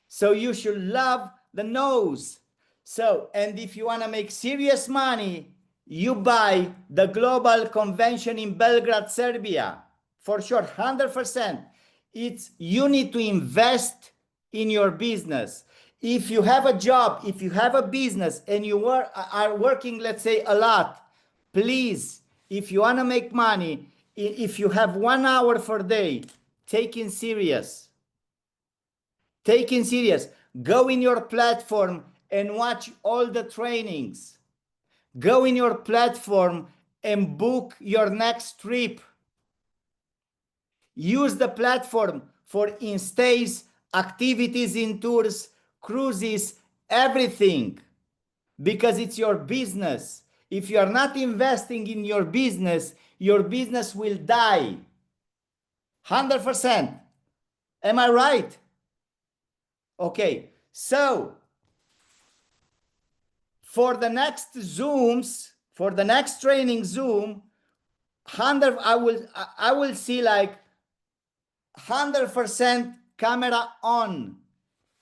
So you should love the no's. So, and if you want to make serious money, you buy the global convention in Belgrade, Serbia. For sure, 100%. You need to invest in your business. If you have a job, if you have a business and you are working, let's say, a lot, please, if you want to make money, if you have 1 hour per day, take it serious. Take it serious. Go in your platform and watch all the trainings. Go in your platform and book your next trip. Use the platform for in-stays, activities in tours, cruises, everything, because it's your business. If you are not investing in your business will die. 100%. Am I right? Okay, so for the next Zooms, for the next training Zoom, I will see like 100% camera on.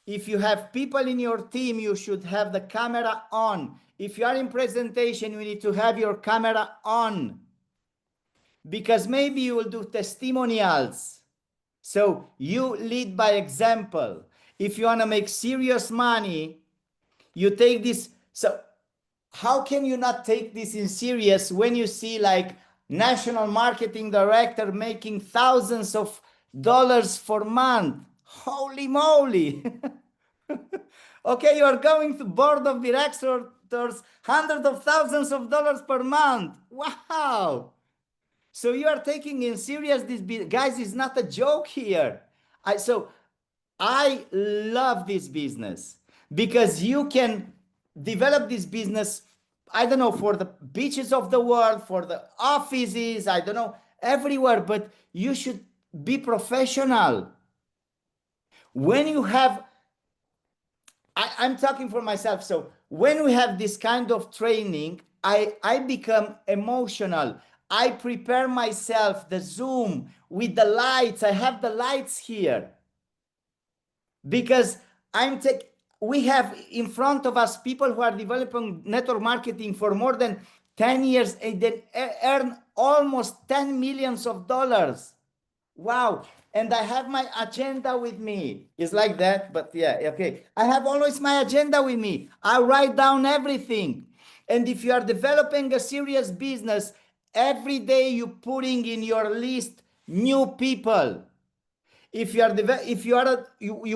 If you have people in your team, you should have the camera on. If you are in presentation, you need to have your camera on, because maybe you will do testimonials. So you lead by example. If you want to make serious money, you take this. So how can you not take this in serious when you see like national marketing director making thousands of dollars for month? Holy moly. Okay, you are going to board of directors, hundreds of thousands of dollars per month. Wow. So you are taking in serious this, guys, is not a joke here. I love this business because you can develop this business, I don't know, for the beaches of the world, for the offices, I don't know, everywhere, but you should be professional. When you have, I'm talking for myself. So when we have this kind of training, I become emotional. I prepare myself, the Zoom with the lights. I have the lights here because we have in front of us people who are developing network marketing for more than 10 years and then earn almost 10 millions of dollars. Wow. And I have my agenda with me. It's like that, but yeah, okay. I have always my agenda with me. I write down everything. And if you are developing a serious business, every day you're putting in your list new people. If you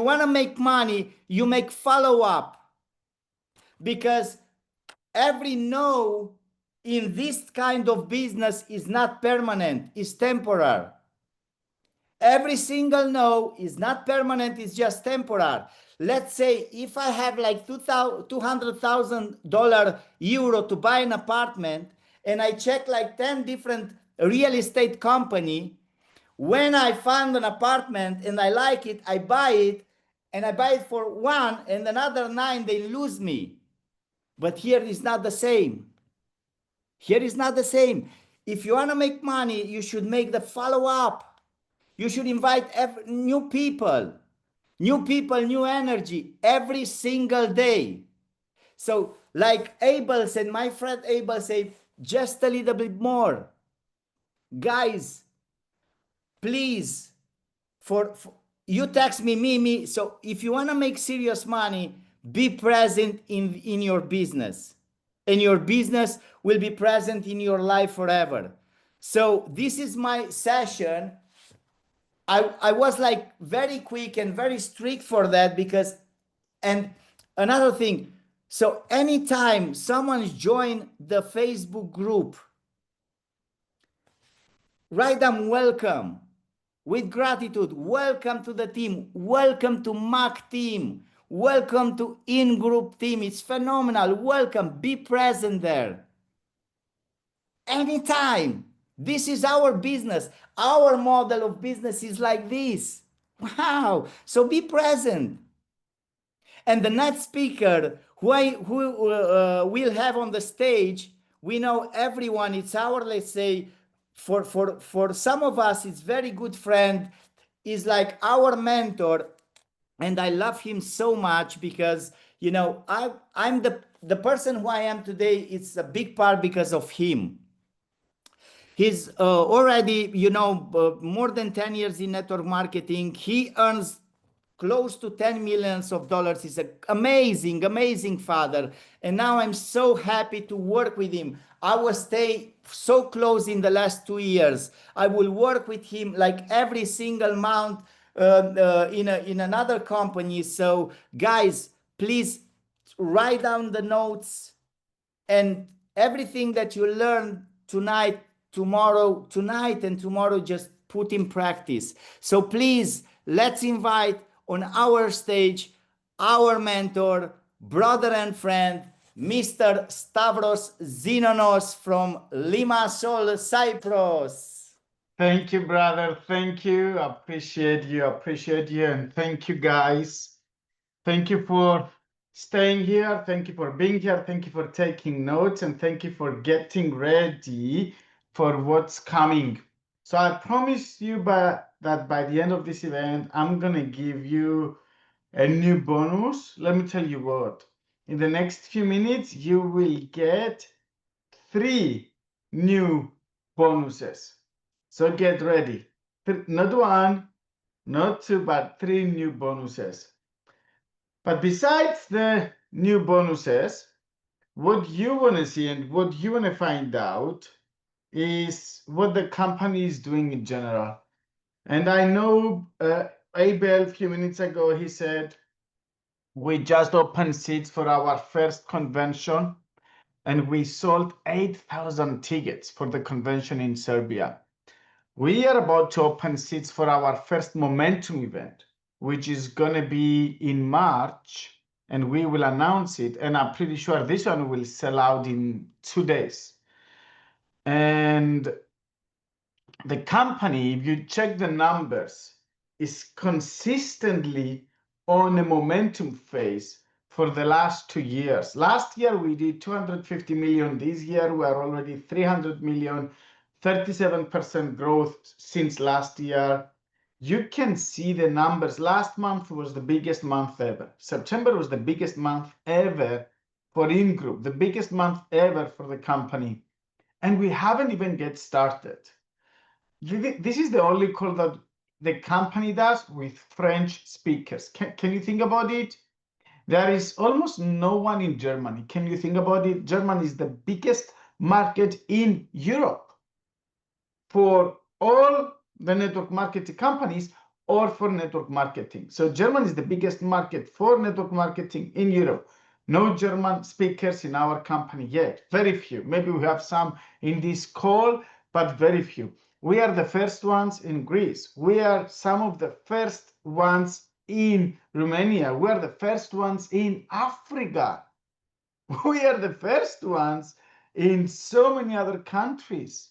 want to make money, you make follow up, because every no in this kind of business is not permanent, it's temporary. Every single no is not permanent, it's just temporary. Let's say if I have like $200,000 euro to buy an apartment and I check like 10 different real estate company. When I find an apartment and I like it, I buy it, and I buy it for one, and another 9, they lose me. But here is not the same. Here is not the same. If you want to make money, you should make the follow-up. You should invite new people, new energy every single day. So like Abel said, my friend Abel said, just a little bit more. Guys, please, for you text me. So if you want to make serious money, be present in your business, and your business will be present in your life forever. So this is my session. I was like very quick and very strict for that because, and another thing, so anytime someone join the Facebook group, write them welcome. With gratitude, welcome to the team, welcome to Mac Team, welcome to in-group team. It's phenomenal. Welcome, be present there. Anytime. This is our business. Our model of business is like this. Wow. So be present. And the next speaker who we'll have on the stage, we know everyone. It's our, let's say, for some of us, it's very good friend, is like our mentor, and I love him so much because, you know, I'm the person who I am today. It's a big part because of him. He's already, you know, more than 10 years in network marketing. He earns close to 10 millions of dollars. He's an amazing father. And now I'm so happy to work with him. I will stay so close in the last 2 years. I will work with him like every single month in another company. So guys, please write down the notes and everything that you learn tonight and tomorrow, just put in practice. So please, let's invite on our stage our mentor, brother and friend, Mr. Stavros Zinonos from Limassol, Cyprus. Thank you, brother. Thank you. Appreciate you. And thank you, guys. Thank you for staying here. Thank you for being here. Thank you for taking notes, and thank you for getting ready for what's coming. So I promise you that by the end of this event, I'm going to give you a new bonus. Let me tell you what. In the next few minutes, you will get 3 new bonuses. So get ready. Not 1, not 2, but 3 new bonuses. But besides the new bonuses, what you want to see and what you want to find out is what the company is doing in general. And I know Abel, a few minutes ago, he said, we just opened seats for our first convention and we sold 8,000 tickets for the convention in Serbia. We are about to open seats for our first Momentum event, which is going to be in March, and we will announce it. And I'm pretty sure this one will sell out in 2 days. And the company, if you check the numbers, is consistently on a momentum phase for the last 2 years. Last year, we did 250 million. This year, we are already 300 million, 37% growth since last year. You can see the numbers. Last month was the biggest month ever. September was the biggest month ever for InGroup, the biggest month ever for the company. And we haven't even get started. This is the only call that the company does with French speakers. Can you think about it? There is almost no one in Germany. Can you think about it? Germany is the biggest market in Europe for all the network marketing companies or for network marketing. So Germany is the biggest market for network marketing in Europe. No German speakers in our company yet. Very few. Maybe we have some in this call, but very few. We are the first ones in Greece. We are some of the first ones in Romania. We are the first ones in Africa. We are the first ones in so many other countries.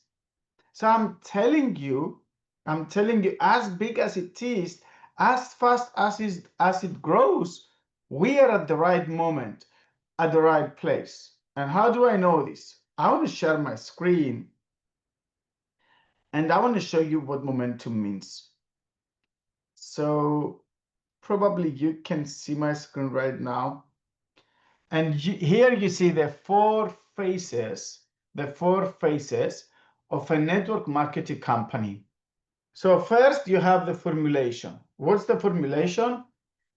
So I'm telling you, as big as it is, as fast as it grows, we are at the right moment, at the right place. And how do I know this? I want to share my screen and I want to show you what momentum means. So probably you can see my screen right now. And here you see the four phases of a network marketing company. So first you have the formulation. What's the formulation?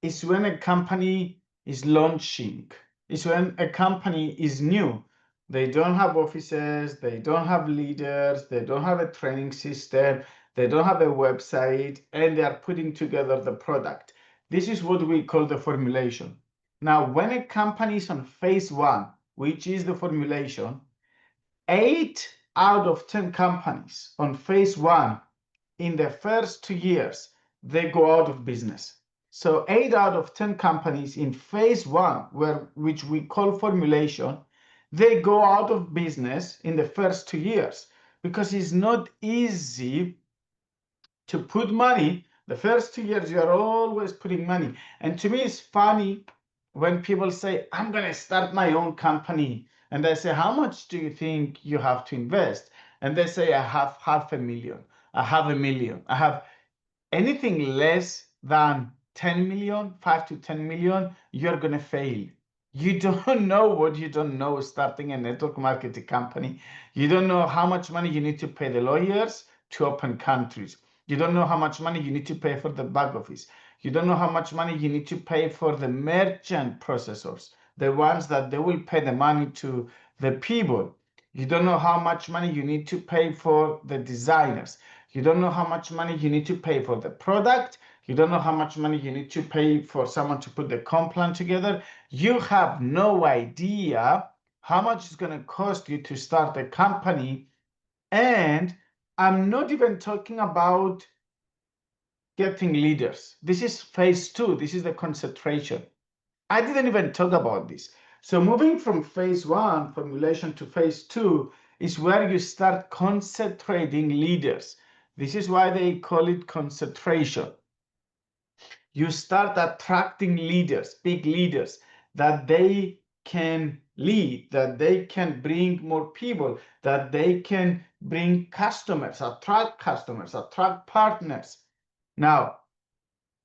It's when a company is launching. It's when a company is new. They don't have offices, they don't have leaders, they don't have a training system, they don't have a website, and they are putting together the product. This is what we call the formulation. Now, when a company is on phase 1, which is the formulation, 8 out of 10 companies on phase 1 in the first 2 years, they go out of business. So 8 out of 10 companies in phase 1, which we call formulation, they go out of business in the first 2 years because it's not easy to put money. The first 2 years, you are always putting money. And to me, it's funny when people say, I'm going to start my own company. And I say, how much do you think you have to invest? And they say, I have 500,000. I have $1 million. I have anything less than 10 million, 5 to 10 million, you're going to fail. You don't know what you don't know starting a network marketing company. You don't know how much money you need to pay the lawyers to open countries. You don't know how much money you need to pay for the back office. You don't know how much money you need to pay for the merchant processors, the ones that they will pay the money to the people. You don't know how much money you need to pay for the designers. You don't know how much money you need to pay for the product. You don't know how much money you need to pay for someone to put the comp plan together. You have no idea how much it's going to cost you to start a company. And I'm not even talking about getting leaders. This is phase 2. This is the concentration. I didn't even talk about this. So moving from phase 1 formulation to phase 2 is where you start concentrating leaders. This is why they call it concentration. You start attracting leaders, big leaders, that they can lead, that they can bring more people, that they can bring customers, attract partners. Now,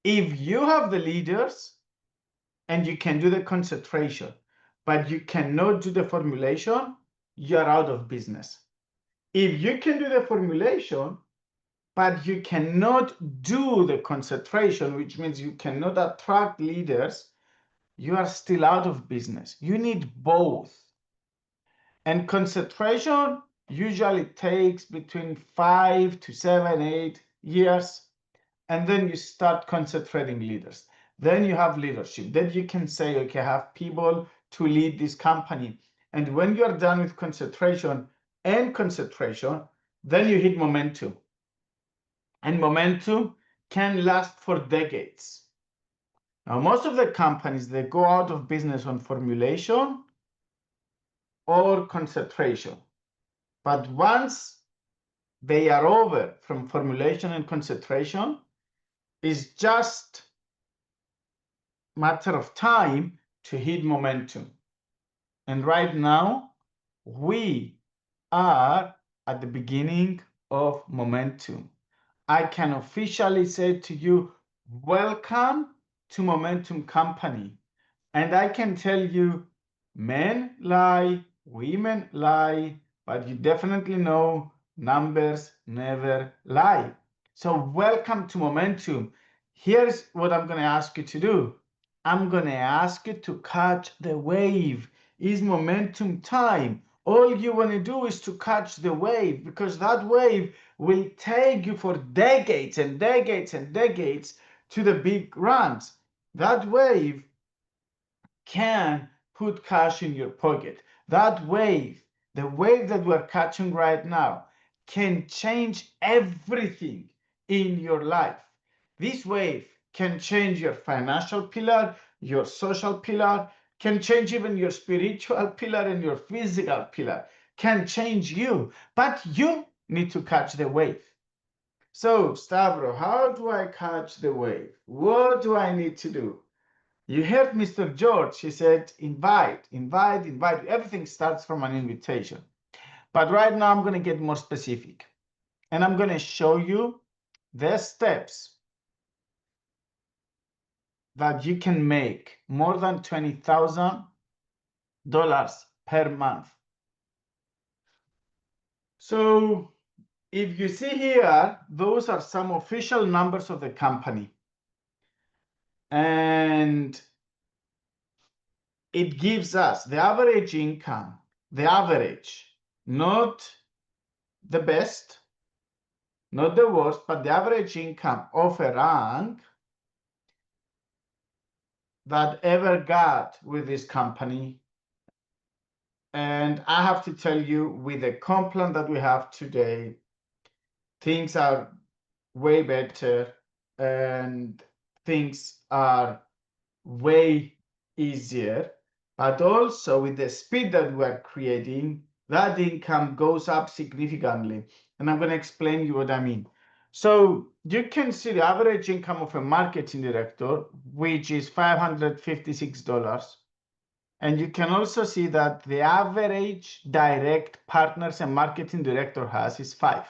if you have the leaders and you can do the concentration, but you cannot do the formulation, you're out of business. If you can do the formulation, but you cannot do the concentration, which means you cannot attract leaders, you are still out of business. You need both. And concentration usually takes between 5 to 7, 8 years. And then you start concentrating leaders. Then you have leadership. Then you can say, okay, I have people to lead this company. And when you're done with concentration, then you hit momentum. And momentum can last for decades. Now, most of the companies, they go out of business on formulation or concentration. But once they are over from formulation and concentration, it's just matter of time to hit momentum. And right now, we are at the beginning of momentum. I can officially say to you, welcome to Momentum Company. And I can tell you, men lie, women lie, but you definitely know numbers never lie. So welcome to Momentum. Here's what I'm going to ask you to do. I'm going to ask you to catch the wave. It's momentum time. All you want to do is to catch the wave, because that wave will take you for decades and decades and decades to the big runs. That wave can put cash in your pocket. That wave, the wave that we're catching right now, can change everything in your life. This wave can change your financial pillar, your social pillar, can change even your spiritual pillar and your physical pillar, can change you, but you need to catch the wave. So, Stavro, how do I catch the wave? What do I need to do? You heard Mr. George, he said, invite, invite, invite. Everything starts from an invitation. But right now I'm going to get more specific. And I'm going to show you the steps that you can make more than $20,000 per month. So if you see here, those are some official numbers of the company. And it gives us the average income, the average, not the best, not the worst, but the average income of a rank that ever got with this company. And I have to tell you, with the comp plan that we have today, things are way better and things are way easier. But also with the speed that we're creating, that income goes up significantly. And I'm going to explain you what I mean. So you can see the average income of a marketing director, which is $556. And you can also see that the average direct partners a marketing director has is 5.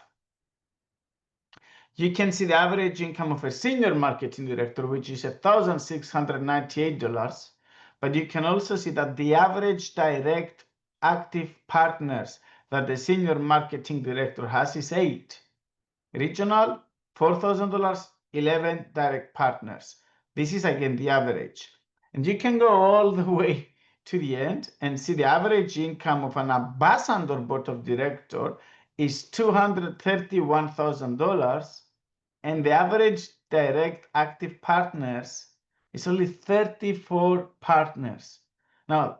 You can see the average income of a senior marketing director, which is $1,698. But you can also see that the average direct active partners that the senior marketing director has is 8. Regional, $4,000, 11 direct partners. This is again the average. And you can go all the way to the end and see the average income of an ambassador board of director is $231,000. And the average direct active partners is only 34 partners. Now,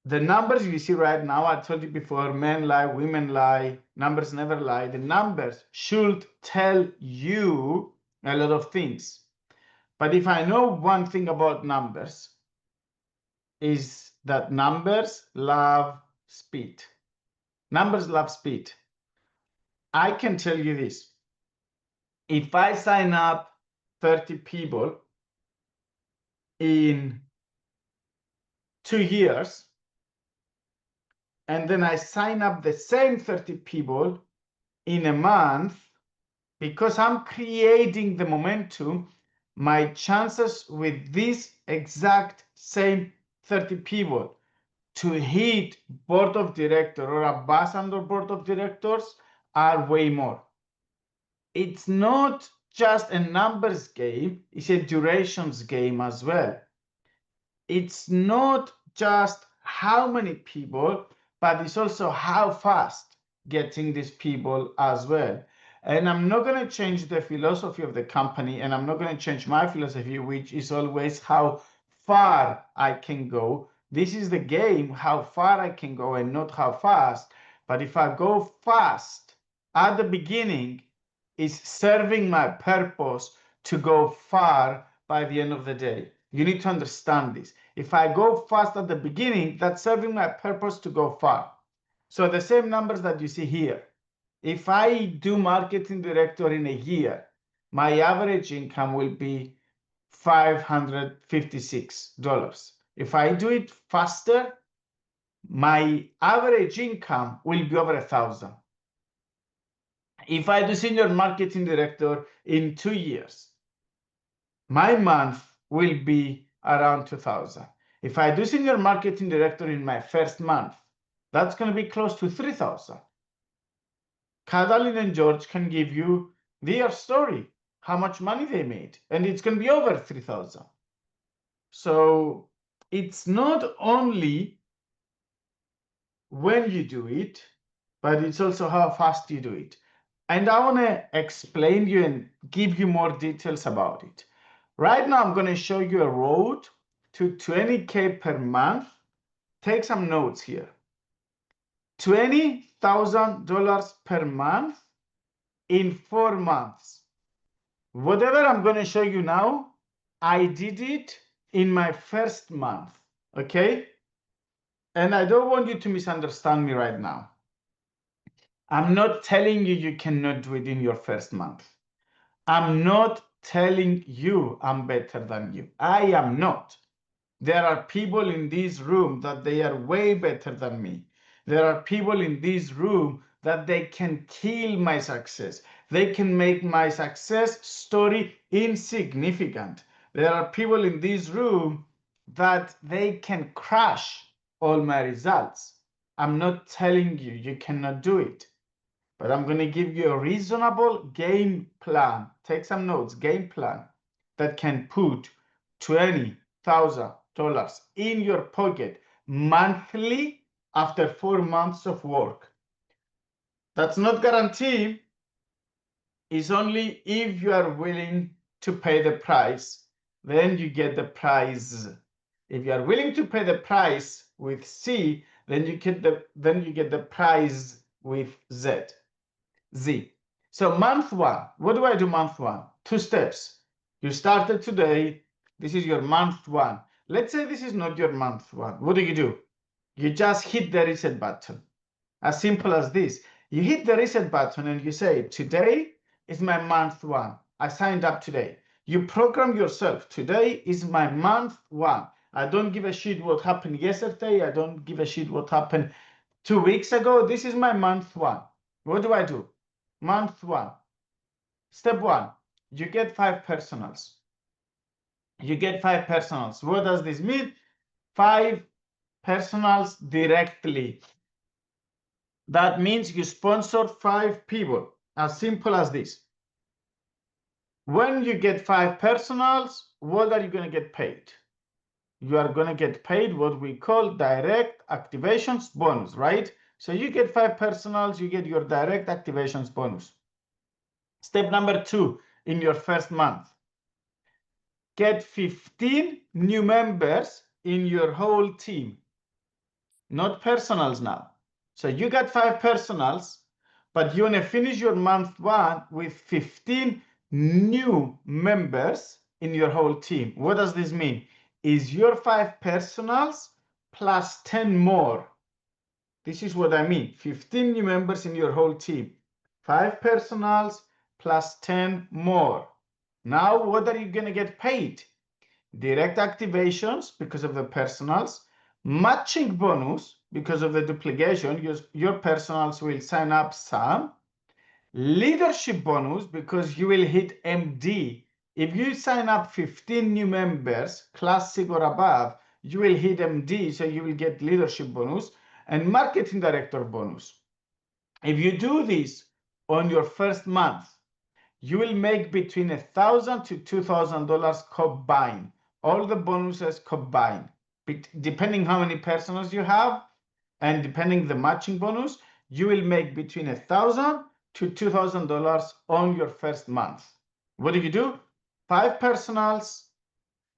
the numbers you see right now, I told you before, men lie, women lie, numbers never lie. The numbers should tell you a lot of things. But if I know one thing about numbers, is that numbers love speed. Numbers love speed. I can tell you this. If I sign up 30 people in 2 years, and then I sign up the same 30 people in a month, because I'm creating the momentum, my chances with this exact same 30 people to hit board of director or ambassador board of directors are way more. It's not just a numbers game, it's a durations game as well. It's not just how many people, but it's also how fast getting these people as well. And I'm not going to change the philosophy of the company, and I'm not going to change my philosophy, which is always how far I can go. This is the game, how far I can go and not how fast. But if I go fast at the beginning, it's serving my purpose to go far by the end of the day. You need to understand this. If I go fast at the beginning, that's serving my purpose to go far. So the same numbers that you see here. If I do marketing director in a year, my average income will be $556. If I do it faster, my average income will be over 1,000. If I do senior marketing director in 2 years, my month will be around 2,000. If I do senior marketing director in my first month, that's going to be close to 3,000. Catalin and George can give you their story, how much money they made, and it's going to be over 3,000. So it's not only when you do it, but it's also how fast you do it. And I want to explain you and give you more details about it. Right now, I'm going to show you a road to 20K per month. Take some notes here. $20,000 per month in 4 months. Whatever I'm going to show you now, I did it in my first month, okay? And I don't want you to misunderstand me right now. I'm not telling you you cannot do it in your first month. I'm not telling you I'm better than you. I am not. There are people in this room that they are way better than me. There are people in this room that they can kill my success. They can make my success story insignificant. There are people in this room that they can crush all my results. I'm not telling you you cannot do it, but I'm going to give you a reasonable game plan. Take some notes, game plan that can put $20,000 in your pocket monthly after 4 months of work. That's not guaranteed. It's only if you are willing to pay the price, then you get the prize. If you are willing to pay the price with C, then you get the prize with Z. So month one, what do I do month one? 2 steps. You started today. This is your month one. Let's say this is not your month one. What do? You just hit the reset button. As simple as this. You hit the reset button and you say, today is my month one. I signed up today. You program yourself. Today is my month one. I don't give a shit what happened yesterday. I don't give a shit what happened 2 weeks ago. This is my month one. What do? Month one. Step one, you get 5 personals. You get 5 personals. What does this mean? 5 personals directly. That means you sponsor 5 people. As simple as this. When you get 5 personals, what are you going to get paid? You are going to get paid what we call direct activations bonus, right? So you get 5 personals, you get your direct activations bonus. Step number 2 in your first month. Get 15 new members in your whole team. Not personals now. So you got 5 personals, but you want to finish your month one with 15 new members in your whole team. What does this mean? Is your 5 personals plus 10 more. This is what I mean. 15 new members in your whole team. 5 personals plus 10 more. Now, what are you going to get paid? Direct activations because of the personals, matching bonus because of the duplication. Your personals will sign up some. Leadership bonus because you will hit MD. If you sign up 15 new members, classic or above, you will hit MD, so you will get leadership bonus and marketing director bonus. If you do this on your first month, you will make between $1,000 to $2,000 combined. All the bonuses combined, depending how many personals you have, And depending the matching bonus, you will make between $1,000 to $2,000 on your first month. What do? 5 personals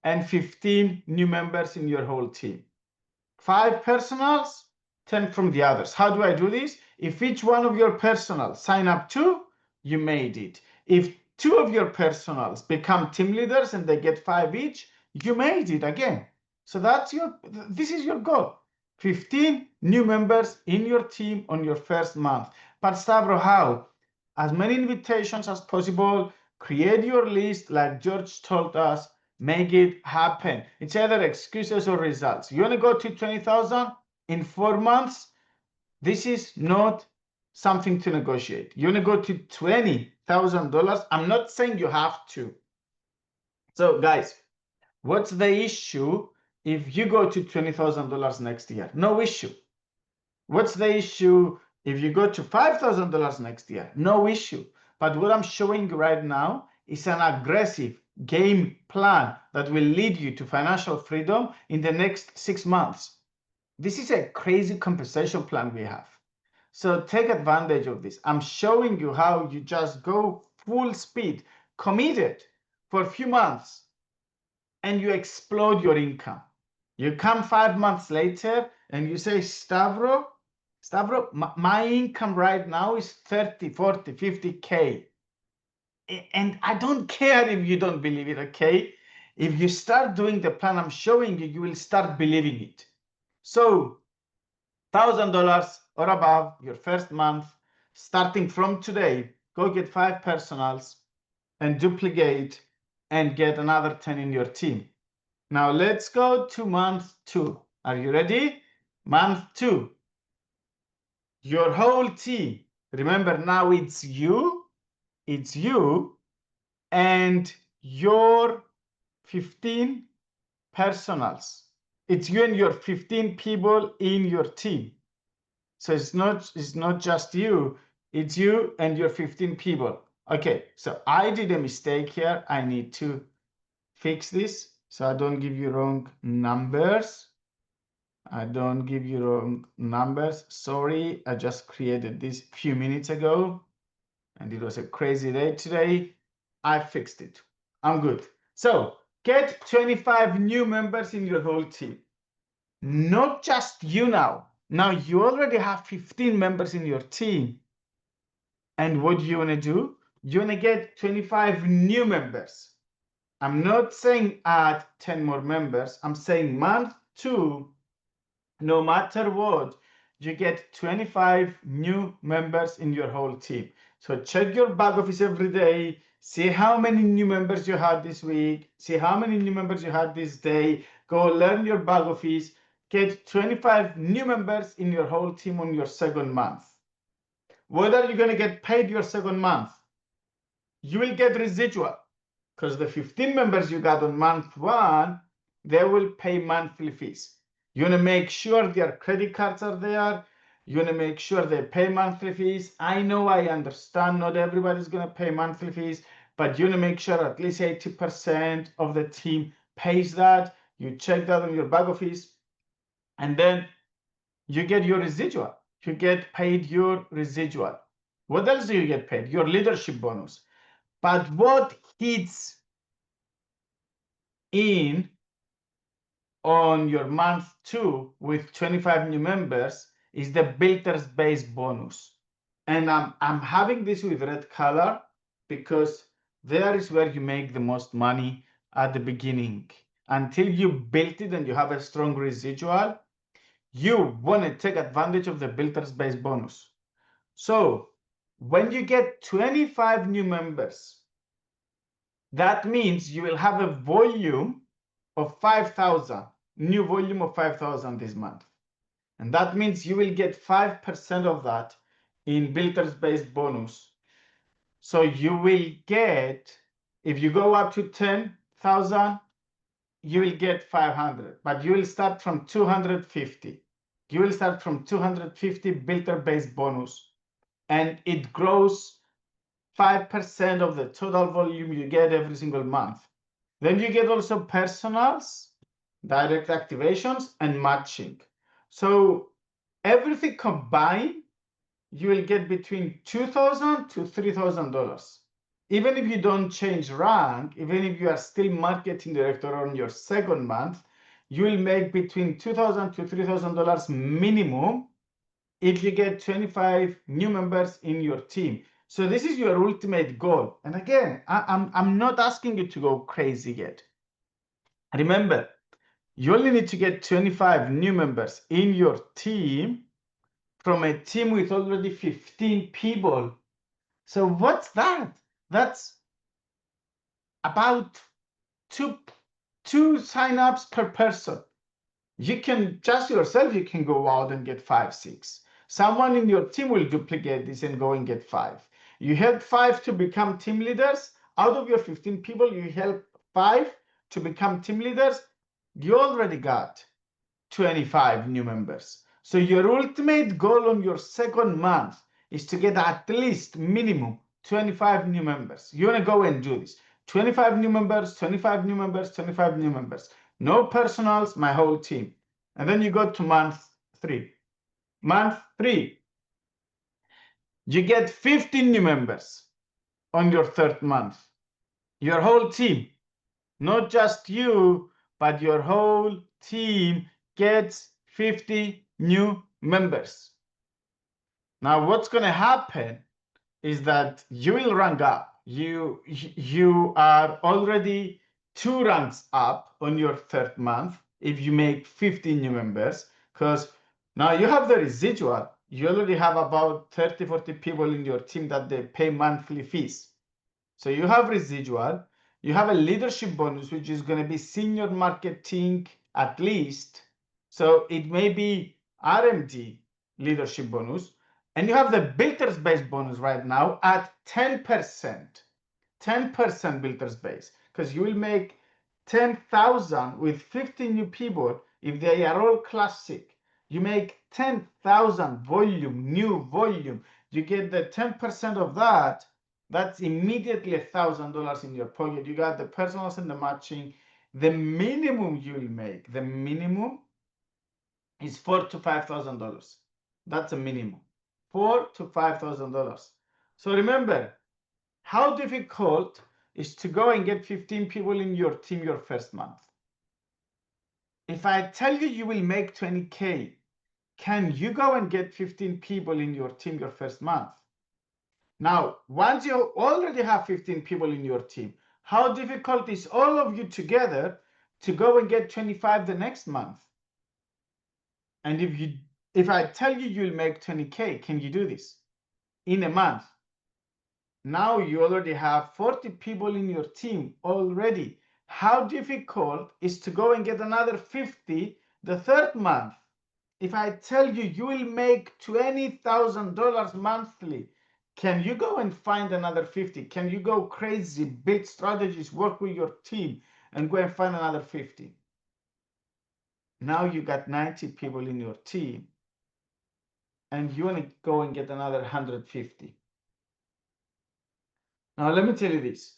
and 15 new members in your whole team. 5 personals, 10 from the others. How do I do this? If each one of your personals sign up to, you made it. If 2 of your personals become team leaders and they get 5 each, you made it again. So this is your goal. 15 new members in your team on your first month. But Stavro, how? As many invitations as possible, create your list like George told us, make it happen. It's either excuses or results. You want to go to 20,000 in 4 months? This is not something to negotiate. You want to go to $20,000? I'm not saying you have to. So guys, what's the issue if you go to $20,000 next year? No issue. What's the issue if you go to $5,000 next year? No issue. But what I'm showing you right now is an aggressive game plan that will lead you to financial freedom in the next 6 months. This is a crazy compensation plan we have. So take advantage of this. I'm showing you how you just go full speed, committed for a few months, and you explode your income. You come 5 months later and you say, Stavro, my income right now is 30, 40, 50K. And I don't care if you don't believe it, okay? If you start doing the plan I'm showing you, you will start believing it. So $1,000 or above your first month, starting from today, go get 5 personals and duplicate and get another 10 in your team. Now let's go to month 2. Are you ready? Month 2. Your whole team. Remember, now it's you and your 15 personals. It's you and your 15 people in your team. So it's not just you, it's you and your 15 people. Okay, so I did a mistake here. I need to fix this so I don't give you wrong numbers. Sorry, I just created this a few minutes ago and it was a crazy day today. I fixed it. I'm good. So get 25 new members in your whole team. Not just you now. Now you already have 15 members in your team. And what do you want to do? You want to get 25 new members. I'm not saying add 10 more members. I'm saying month 2, no matter what, you get 25 new members in your whole team. So check your back office every day, see how many new members you had this week, see how many new members you had this day, go learn your back office, get 25 new members in your whole team on your second month. What are you going to get paid your second month? You will get residual because the 15 members you got on month 1, they will pay monthly fees. You want to make sure their credit cards are there. You want to make sure they pay monthly fees. I know, I understand not everybody's going to pay monthly fees, but you want to make sure at least 80% of the team pays that. You check that on your back office, and then you get your residual. You get paid your residual. What else do you get paid? Your leadership bonus. But what hits in on your month 2 with 25 new members is the builders base bonus. And I'm having this with red color because there is where you make the most money at the beginning. Until you built it and you have a strong residual, you want to take advantage of the builders base bonus. So when you get 25 new members, that means you will have a volume of 5,000, new volume of 5,000 this month. And that means you will get 5% of that in builders base bonus. So you will get, if you go up to 10,000, you will get 500, but you will start from 250. You will start from 250 builder base bonus, and it grows 5% of the total volume you get every single month. Then you get also personals, direct activations, and matching. So everything combined, you will get between $2,000 to $3,000. Even if you don't change rank, even if you are still marketing director on your second month, you will make between $2,000 to $3,000 minimum if you get 25 new members in your team. So this is your ultimate goal. And again, I'm not asking you to go crazy yet. Remember, you only need to get 25 new members in your team from a team with already 15 people. So what's that? That's about two signups per person. You can just yourself, you can go out and get 5, 6. Someone in your team will duplicate this and go and get 5. You help 5 to become team leaders. Out of your 15 people, you help 5 to become team leaders. You already got 25 new members. So your ultimate goal on your second month is to get at least minimum 25 new members. You want to go and do this. 25 new members, 25 new members, 25 new members. No personals, my whole team. And then you go to month 3. Month 3, you get 15 new members on your third month. Your whole team, not just you, but your whole team gets 50 new members. Now, what's going to happen is that you will rank up. You are already 2 ranks up on your third month if you make 50 new members, because now you have the residual. You already have about 30, 40 people in your team that they pay monthly fees. So you have residual. You have a leadership bonus, which is going to be senior marketing at least. So it may be RMD leadership bonus. And you have the builders base bonus right now at 10%. 10% builders base, because you will make 10,000 with 50 new people if they are all classic. You make 10,000 volume, new volume. You get the 10% of that. That's immediately $1,000 in your pocket. You got the personals and the matching. The minimum you will make, the minimum is $4,000 to $5,000. That's a minimum, $4,000 to $5,000. So remember, how difficult is to go and get 15 people in your team your first month? If I tell you you will make 20K, can you go and get 15 people in your team your first month? Now, once you already have 15 people in your team, how difficult is all of you together to go and get 25 the next month? And if I tell you you'll make 20K, can you do this in a month? Now you already have 40 people in your team already. How difficult is to go and get another 50 the third month? If I tell you you will make $20,000 monthly, can you go and find another 50? Can you go crazy, build strategies, work with your team, and go and find another 50? Now you got 90 people in your team, and you want to go and get another 150. Now let me tell you this.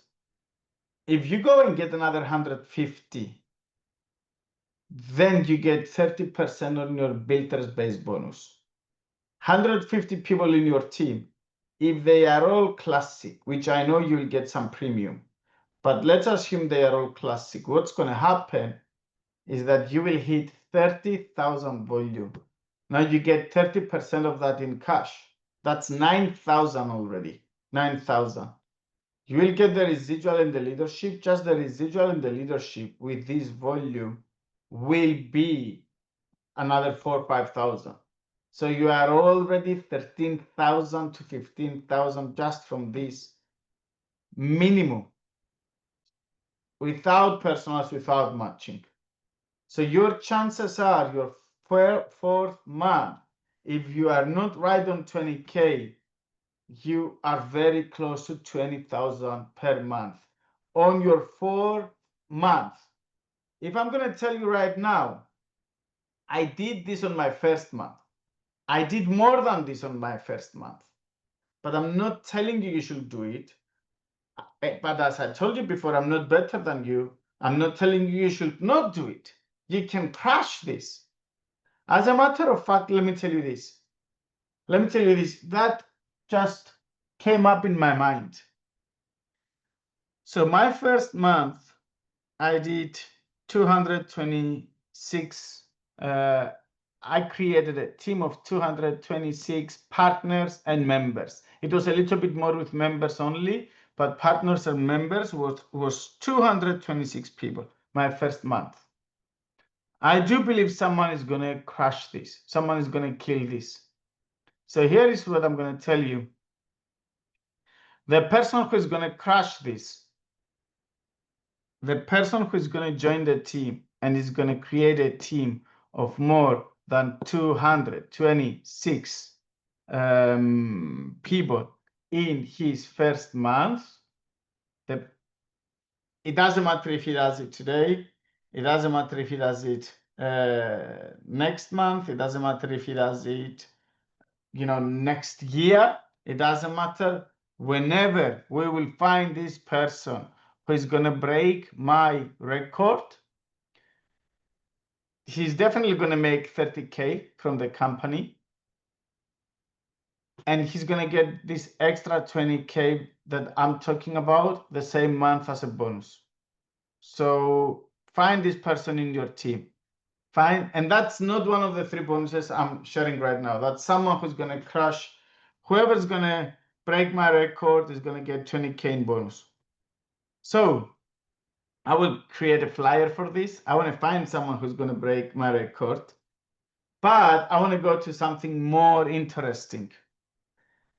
If you go and get another 150, then you get 30% on your builders base bonus. 150 people in your team, if they are all classic, which I know you'll get some premium, but let's assume they are all classic. What's going to happen is that you will hit 30,000 volume. Now you get 30% of that in cash. That's 9,000 already, 9,000. You will get the residual in the leadership. Just the residual in the leadership with this volume will be another 4,000 or 5,000. So you are already 13,000 to 15,000 just from this minimum, without personals, without matching. So your chances are your fourth month, if you are not right on 20K, you are very close to 20,000 per month on your 4th month. If I'm going to tell you right now, I did this on my first month. I did more than this on my first month, but I'm not telling you you should do it. But as I told you before, I'm not better than you. I'm not telling you you should not do it. You can crush this. As a matter of fact, let me tell you this. That just came up in my mind. So my first month, I did 226. I created a team of 226 partners and members. It was a little bit more with members only, but partners and members was 226 people my first month. I do believe someone is going to crush this. Someone is going to kill this. So here is what I'm going to tell you. The person who is going to crush this, the person who is going to join the team and is going to create a team of more than 226 people in his first month, it doesn't matter if he does it today, it doesn't matter if he does it next month, it doesn't matter if he does it next year, it doesn't matter. Whenever we will find this person who is going to break my record, he's definitely going to make 30K from the company. And he's going to get this extra 20K that I'm talking about the same month as a bonus. So find this person in your team. And that's not one of the 3 bonuses I'm sharing right now. That's someone who's going to crush. Whoever's going to break my record is going to get 20K in bonus. So I will create a flyer for this. I want to find someone who's going to break my record. But I want to go to something more interesting.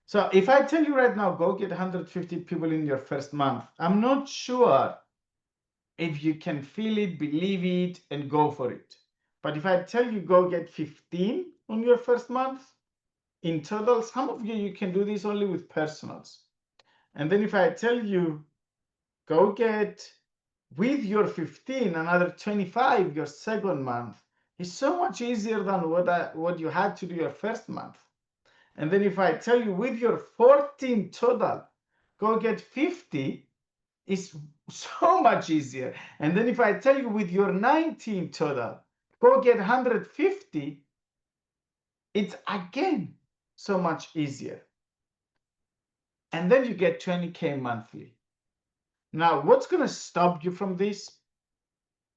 So if I tell you right now, go get 150 people in your first month, I'm not sure if you can feel it, believe it, and go for it. But if I tell you go get 15 on your first month, in total, some of you can do this only with personals. And then if I tell you go get with your 15 another 25 your second month, it's so much easier than what you had to do your first month. And then if I tell you with your 14 total, go get 50, it's so much easier. And then if I tell you with your 19 total, go get 150, it's again so much easier. And then you get 20K monthly. Now, what's going to stop you from this?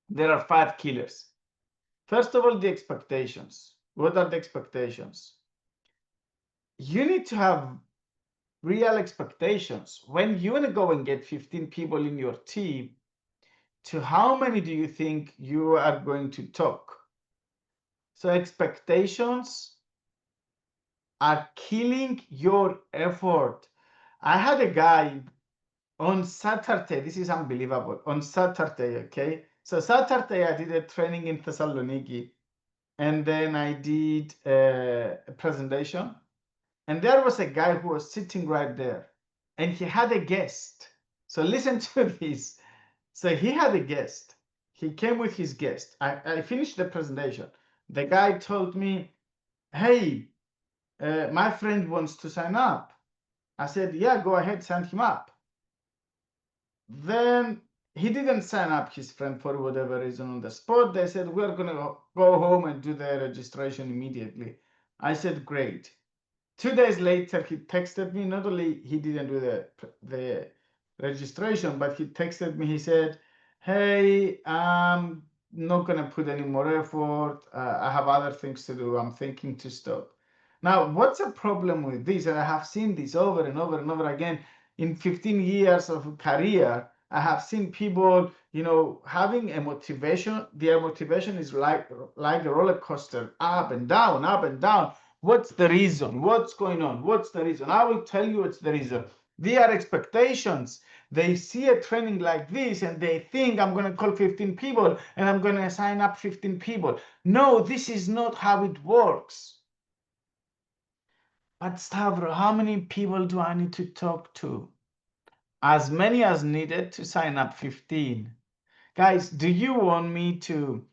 There are 5 killers. First of all, the expectations. What are the expectations? You need to have real expectations. When you want to go and get 15 people in your team, to how many do you think you are going to talk? So expectations are killing your effort. I had a guy on Saturday. This is unbelievable. On Saturday, okay? So Saturday, I did a training in Thessaloniki, and then I did a presentation. And there was a guy who was sitting right there, and he had a guest. So listen to this. So he had a guest. He came with his guest. I finished the presentation. The guy told me, hey, my friend wants to sign up. I said, yeah, go ahead, sign him up. Then he didn't sign up his friend for whatever reason on the spot. They said, we're going to go home and do the registration immediately. I said, great. 2 days later, he texted me. Not only he didn't do the registration, but he texted me. He said, hey, I'm not going to put any more effort. I have other things to do. I'm thinking to stop. Now, what's the problem with this? And I have seen this over and over and over again. In 15 years of career, I have seen people, having a motivation. Their motivation is like a roller coaster, up and down, up and down. What's the reason? What's going on? What's the reason? I will tell you what's the reason. Their expectations. They see a training like this and they think I'm going to call 15 people and I'm going to sign up 15 people. No, this is not how it works. But Stavro, how many people do I need to talk to? As many as needed to sign up 15. Guys, do you want me to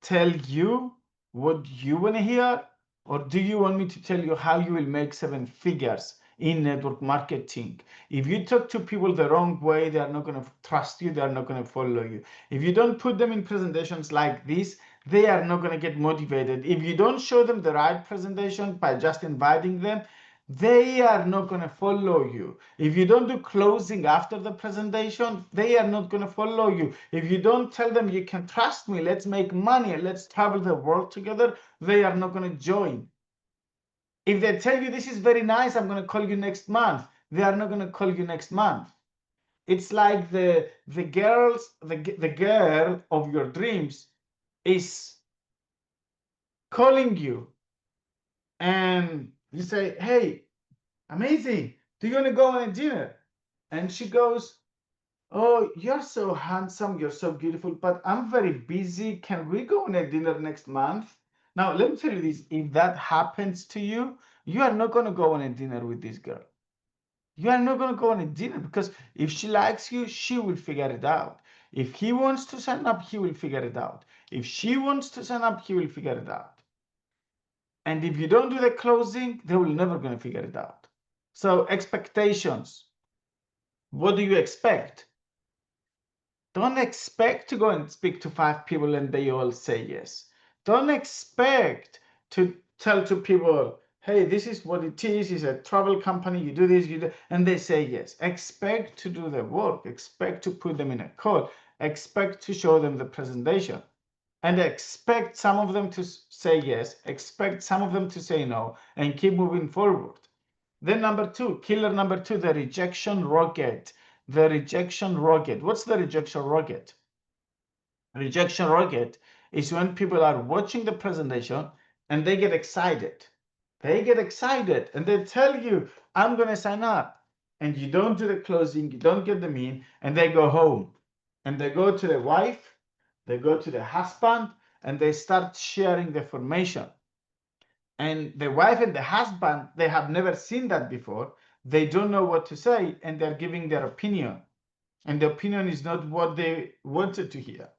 tell you what you want to hear? Or do you want me to tell you how you will make 7 figures in network marketing? If you talk to people the wrong way, they are not going to trust you. They are not going to follow you. If you don't put them in presentations like this, they are not going to get motivated. If you don't show them the right presentation by just inviting them, they are not going to follow you. If you don't do closing after the presentation, they are not going to follow you. If you don't tell them you can trust me, let's make money, let's travel the world together, they are not going to join. If they tell you this is very nice, I'm going to call you next month, they are not going to call you next month. It's like the girl of your dreams is calling you and you say, hey, amazing, do you want to go on a dinner? And she goes, oh, you're so handsome, you're so beautiful, but I'm very busy. Can we go on a dinner next month? Now, let me tell you this, if that happens to you, you are not going to go on a dinner with this girl. You are not going to go on a dinner, because if she likes you, she will figure it out. If he wants to sign up, he will figure it out. If she wants to sign up, he will figure it out. And if you don't do the closing, they will never going to figure it out. So expectations. What do you expect? Don't expect to go and speak to 5 people and they all say yes. Don't expect to tell to people, hey, this is what it is. It's a travel company. You do this, you do, and they say yes. Expect to do the work. Expect to put them in a call. Expect to show them the presentation. And expect some of them to say yes. Expect some of them to say no, and keep moving forward. Then number 2, killer number 2, the rejection rocket. The rejection rocket. What's the rejection rocket? Rejection rocket is when people are watching the presentation and they get excited. They get excited and they tell you, I'm going to sign up. And you don't do the closing, you don't get them in, and they go home. And they go to the wife, they go to the husband, and they start sharing the information. And the wife and the husband, they have never seen that before. They don't know what to say, and they're giving their opinion. And the opinion is not what they wanted to hear.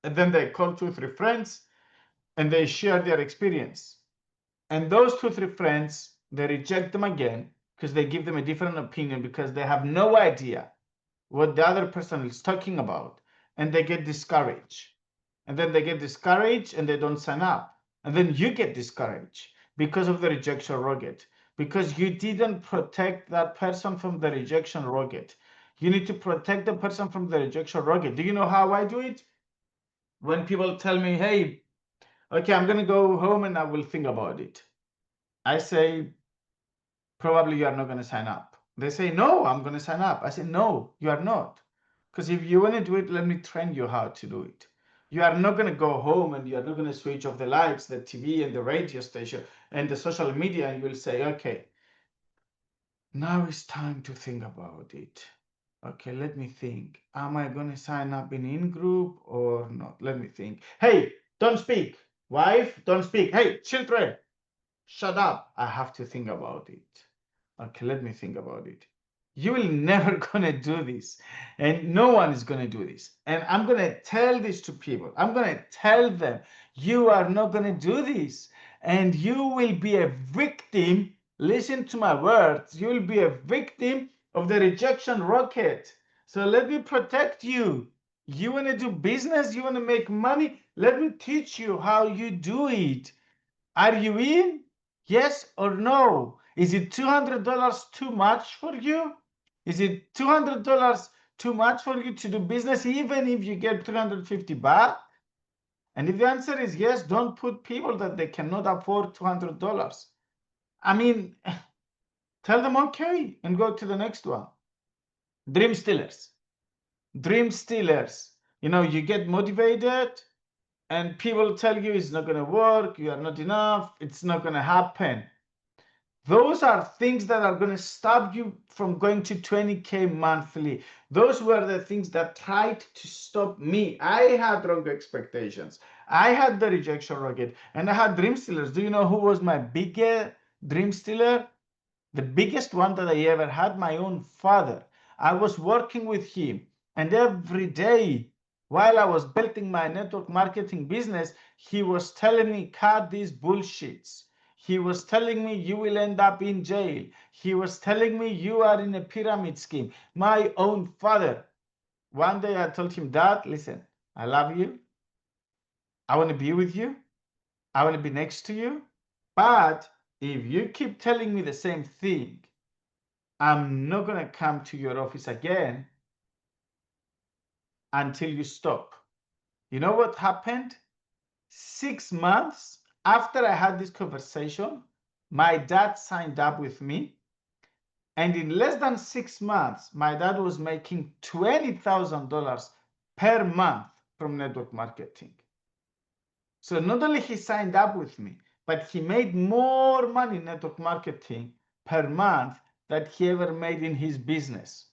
And then they call 2 or 3 friends and they share their experience. And those 2 or 3 friends, they reject them again because they give them a different opinion, because they have no idea what the other person is talking about, and they get discouraged. And then they get discouraged and they don't sign up. And then you get discouraged because of the rejection rocket, because you didn't protect that person from the rejection rocket. You need to protect the person from the rejection rocket. Do you know how I do it? When people tell me, hey, okay, I'm going to go home and I will think about it, I say, probably you are not going to sign up. They say, no, I'm going to sign up. I say, no, you are not. Because if you want to do it, let me train you how to do it. You are not going to go home and you are not going to switch off the lights, the TV and the radio station and the social media, and you will say, okay, now it's time to think about it. Okay, let me think. Am I going to sign up in group or not? Let me think. Hey, don't speak. Wife, don't speak. Hey, children, shut up. I have to think about it. Okay, let me think about it. You will never gonna do this, and no one is gonna do this. And I'm gonna tell this to people. I'm gonna tell them, you are not gonna do this, and you will be a victim. Listen to my words. You will be a victim of the rejection rocket. So let me protect you. You wanna do business? You wanna make money? Let me teach you how you do it. Are you in? Yes or no? Is it $200 too much for you? Is it $200 too much for you to do business, even if you get 350 baht? And if the answer is yes, don't put people that they cannot afford $200. I mean, tell them okay and go to the next one. Dream stealers. Dream stealers. You know, you get motivated and people tell you it's not going to work, you are not enough, it's not going to happen. Those are things that are going to stop you from going to 20K monthly. Those were the things that tried to stop me. I had wrong expectations. I had the rejection rocket, and I had dream stealers. Do you know who was my biggest dream stealer? The biggest one that I ever had, my own father. I was working with him, and every day while I was building my network marketing business, he was telling me, cut these bullshits. He was telling me you will end up in jail. He was telling me you are in a pyramid scheme. My own father. One day I told him, Dad, listen, I love you. I want to be with you. I want to be next to you. But if you keep telling me the same thing, I'm not going to come to your office again until you stop. You know what happened? 6 months after I had this conversation, my dad signed up with me. And in less than 6 months, my dad was making $20,000 per month from network marketing. So not only he signed up with me, but he made more money in network marketing per month than he ever made in his business.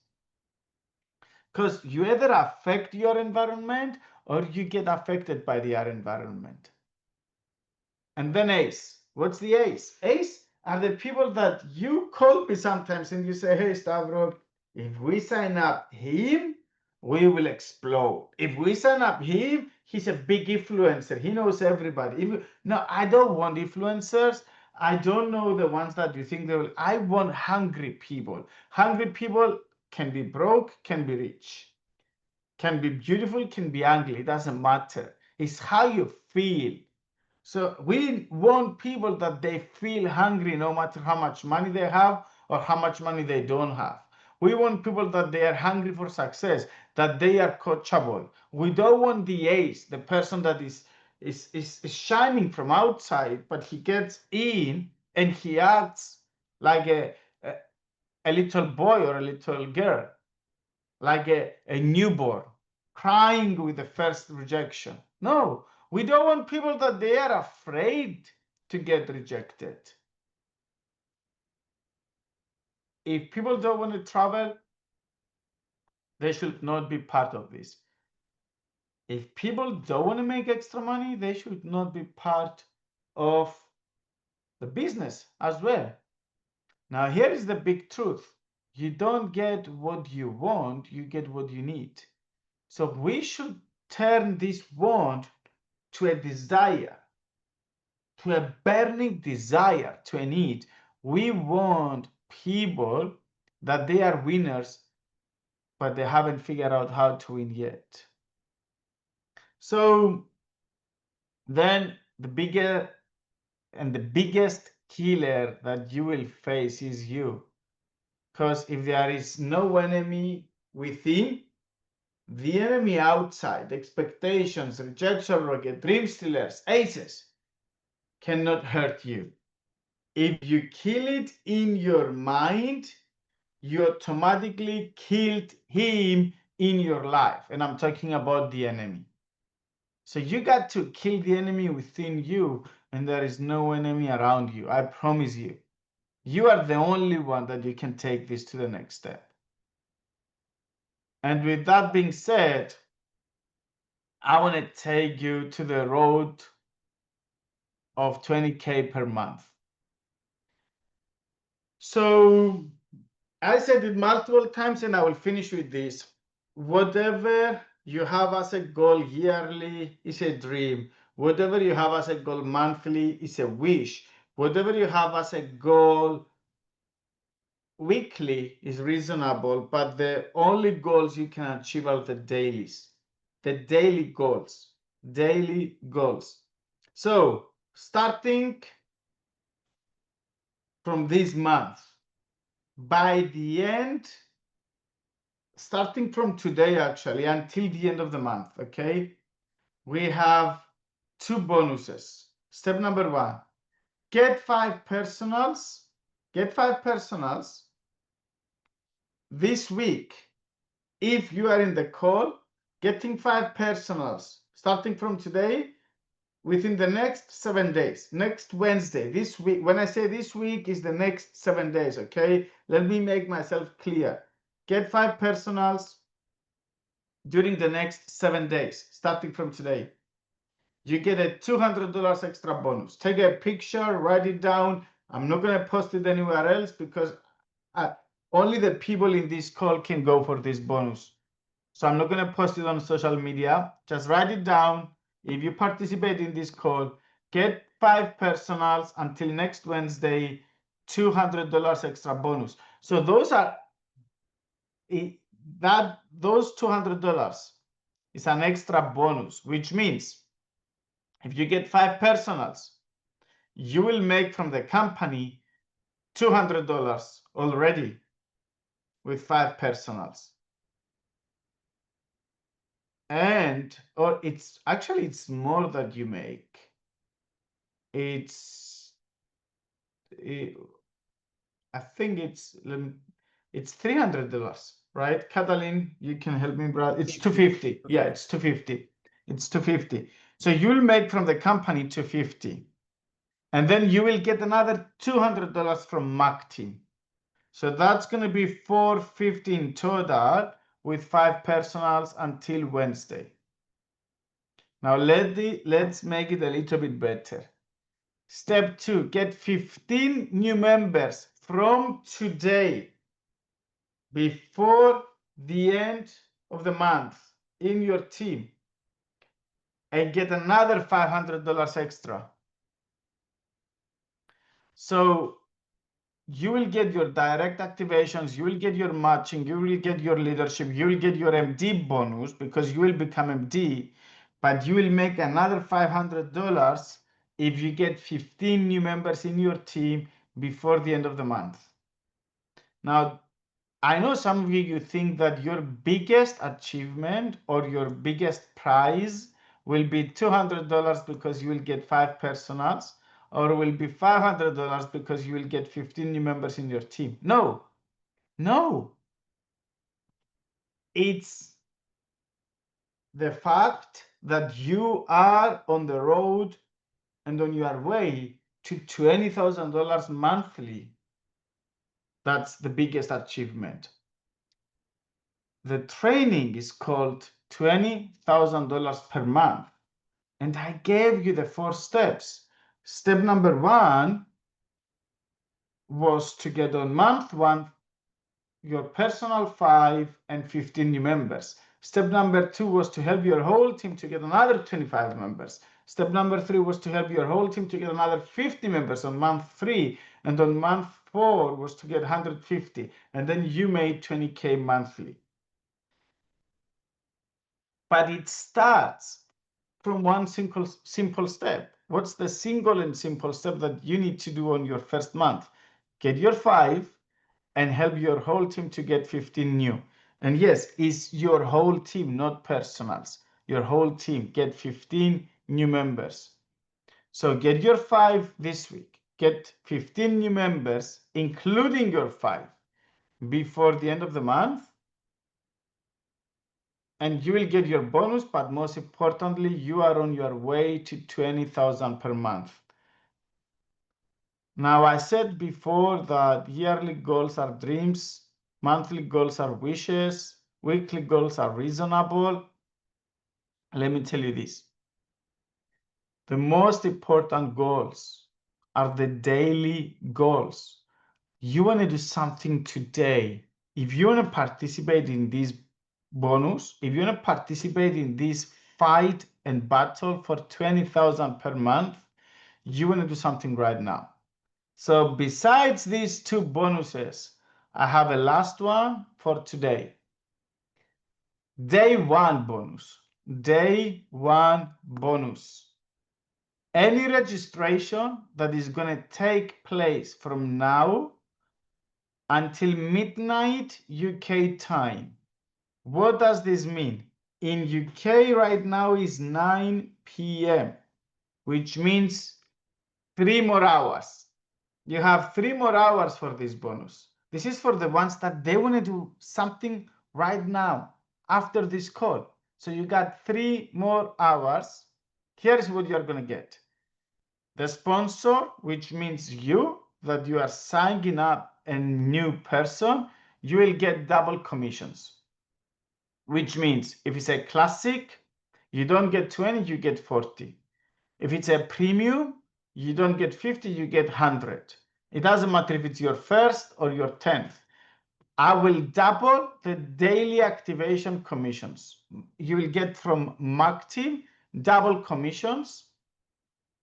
Because you either affect your environment or you get affected by their environment. And then ACE. What's the ACE? ACE are the people that you call me sometimes and you say, hey, Stavros, if we sign up him, we will explode. If we sign up him, he's a big influencer. He knows everybody. No, I don't want influencers. I don't know the ones that you think they will. I want hungry people. Hungry people can be broke, can be rich, can be beautiful, can be ugly. It doesn't matter. It's how you feel. So we want people that they feel hungry no matter how much money they have or how much money they don't have. We want people that they are hungry for success, that they are coachable. We don't want the ace, the person that is shining from outside, but he gets in and he acts like a little boy or a little girl, like a newborn, crying with the first rejection. No, we don't want people that they are afraid to get rejected. If people don't want to travel, they should not be part of this. If people don't want to make extra money, they should not be part of the business as well. Now, here is the big truth. You don't get what you want, you get what you need. So we should turn this want to a desire, to a burning desire, to a need. We want people that they are winners, but they haven't figured out how to win yet. So then the bigger and the biggest killer that you will face is you. Because if there is no enemy within, the enemy outside, expectations, rejection, rocket, dream stealers, aces, cannot hurt you. If you kill it in your mind, you automatically killed him in your life. And I'm talking about the enemy. So you got to kill the enemy within you, and there is no enemy around you. I promise you. You are the only one that you can take this to the next step. And with that being said, I want to take you to the road of 20K per month. So I said it multiple times and I will finish with this. Whatever you have as a goal yearly is a dream. Whatever you have as a goal monthly is a wish. Whatever you have as a goal weekly is reasonable, but the only goals you can achieve are the dailies, the daily goals, daily goals. So starting from this month, by the end, starting from today actually until the end of the month, okay, we have 2 bonuses. Step number 1, get 5 personals, this week. If you are in the call, getting 5 personals starting from today within the next 7 days, next Wednesday, this week. When I say this week is the next 7 days, okay? Let me make myself clear. Get 5 personals during the next 7 days, starting from today. You get a $200 extra bonus. Take a picture, write it down. I'm not going to post it anywhere else because only the people in this call can go for this bonus. So I'm not going to post it on social media. Just write it down. If you participate in this call, get 5 personals until next Wednesday, $200 extra bonus. So those $200 is an extra bonus, which means If you get 5 personals, you will make from the company $200 already with 5 personals. And, or it's actually, it's more that you make. I think it's $300, right? Catalin, you can help me, brother. It's 250. Yeah, it's 250. It's 250. So you'll make from the company 250. And then you will get another $200 from Mac Team. So that's going to be $450 in total with 5 personals until Wednesday. Now let's make it a little bit better. Step 2, get 15 new members from today before the end of the month in your team and get another $500 extra. So you will get your direct activations, you will get your matching, you will get your leadership, you will get your MD bonus because you will become MD, but you will make another $500 if you get 15 new members in your team before the end of the month. Now, I know some of you think that your biggest achievement or your biggest prize will be $200 because you will get 5 personals, or will be $500 because you will get 15 new members in your team. No, no. It's the fact that you are on the road and on your way to $20,000 monthly. That's the biggest achievement. The training is called $20,000 per month. And I gave you the 4 steps. Step number 1 was to get on month 1 your personal 5 and 15 new members. Step number 2 was to help your whole team to get another 25 members. Step number 3 was to help your whole team to get another 50 members on month 3. And on month 4 was to get 150. And then you made 20K monthly. But it starts from one simple step. What's the single and simple step that you need to do on your first month? Get your 5 and help your whole team to get 15 new. And yes, it's your whole team, not personals. Your whole team, get 15 new members. So get your 5 this week. Get 15 new members, including your 5, before the end of the month. And you will get your bonus, but most importantly, you are on your way to 20,000 per month. Now, I said before that yearly goals are dreams, monthly goals are wishes, weekly goals are reasonable. Let me tell you this. The most important goals are the daily goals. You want to do something today. If you want to participate in this bonus, if you want to participate in this fight and battle for 20,000 per month, you want to do something right now. So besides these 2 bonuses, I have a last one for today. Day 1 bonus. Day 1 bonus. Any registration that is going to take place from now until midnight UK time. What does this mean? In UK right now is 9 p.m., which means 3 more hours. You have 3 more hours for this bonus. This is for the ones that they want to do something right now after this call. So you got 3 more hours. Here's what you're going to get. The sponsor, which means you, that you are signing up a new person, you will get double commissions. Which means if it's a classic, you don't get 20, you get 40. If it's a premium, you don't get 50, you get 100. It doesn't matter if it's your first or your 10th. I will double the daily activation commissions. You will get from Mac Team double commissions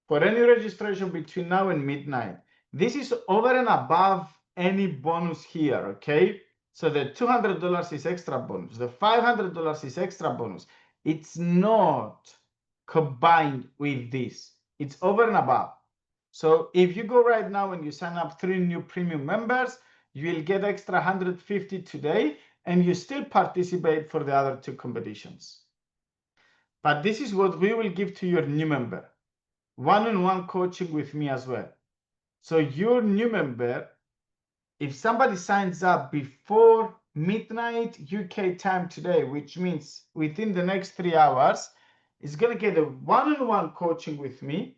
for any registration between now and midnight. This is over and above any bonus here, okay? So the $200 is extra bonus. The $500 is extra bonus. It's not combined with this. It's over and above. So if you go right now and you sign up 3 new premium members, you will get extra 150 today, and you still participate for the other 2 competitions. But this is what we will give to your new member. One-on-one coaching with me as well. So your new member, if somebody signs up before midnight UK time today, which means within the next 3 hours, is going to get a one-on-one coaching with me.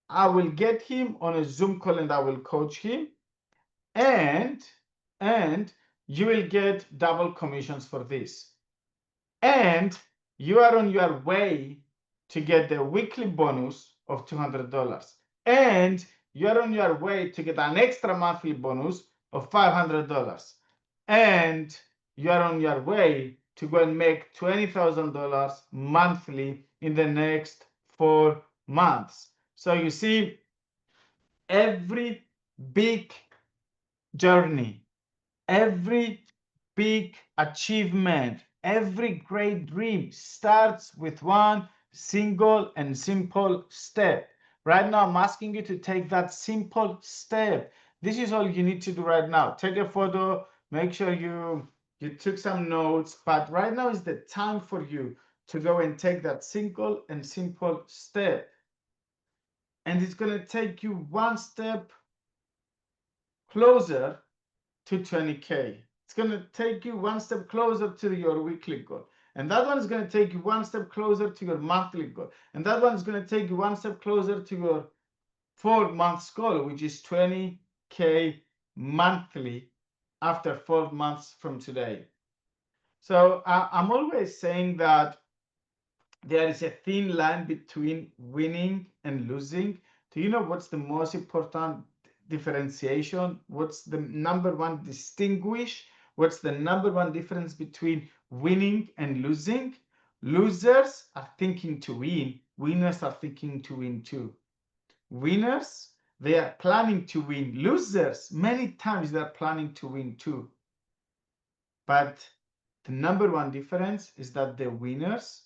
I will get him on a Zoom call and I will coach him. And you will get double commissions for this. And you are on your way to get the weekly bonus of $200. And you are on your way to get an extra monthly bonus of $500. And you are on your way to go and make $20,000 monthly in the next 4 months. So you see, every big journey, every big achievement, every great dream starts with one single and simple step. Right now, I'm asking you to take that simple step. This is all you need to do right now. Take a photo, make sure you took some notes, but right now is the time for you to go and take that single and simple step. And it's going to take you one step closer to 20K. It's going to take you one step closer to your weekly goal. And that one is going to take you one step closer to your monthly goal. And that one is going to take you one step closer to your 4 months goal, which is 20K monthly after 4 months from today. So I'm always saying that there is a thin line between winning and losing. Do you know what's the most important differentiation? What's the number one distinguish? What's the number one difference between winning and losing? Losers are thinking to win. Winners are thinking to win too. Winners, they are planning to win. Losers, many times they are planning to win too. But the number one difference is that the winners,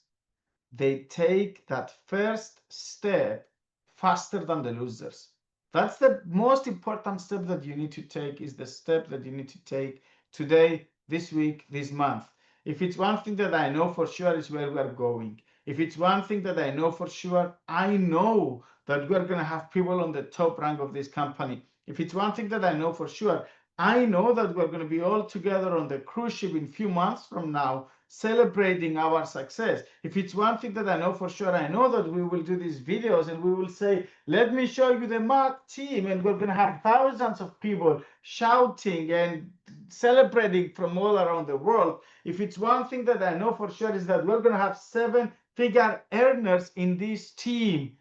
they take that first step faster than the losers. That's the most important step that you need to take, is the step that you need to take today, this week, this month. If it's one thing that I know for sure is where we're going. If it's one thing that I know for sure, I know that we're going to have people on the top rank of this company. If it's one thing that I know for sure, I know that we're going to be all together on the cruise ship in a few months from now, celebrating our success. If it's one thing that I know for sure, I know that we will do these videos and we will say, let me show you the Mac team, and we're going to have thousands of people shouting and celebrating from all around the world. If it's one thing that I know for sure is that we're going to have 7-figure earners in this team.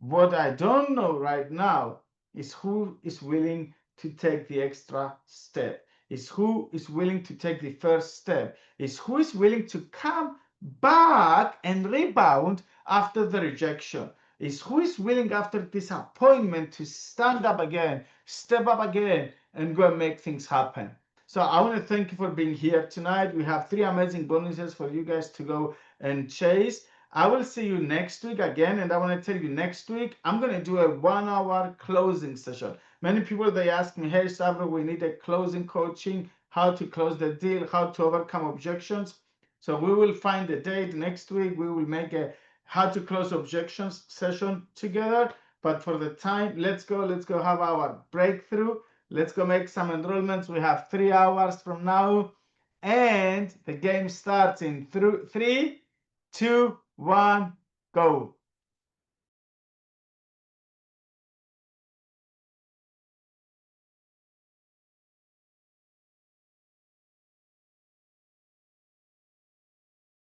What I don't know right now is who is willing to take the extra step, is who is willing to take the first step, is who is willing to come back and rebound after the rejection, is who is willing after disappointment to stand up again, step up again, and go and make things happen. So I want to thank you for being here tonight. We have 3 amazing bonuses for you guys to go and chase. I will see you next week again, and I want to tell you, next week I'm going to do a 1-hour closing session. Many people, they ask me, hey Stavro, we need a closing coaching, how to close the deal, how to overcome objections. So we will find a date next week. We will make a how to close objections session together. But for the time, let's go have our breakthrough. Let's go make some enrollments. We have 3 hours from now, and the game starts in 3, 2, 1, go.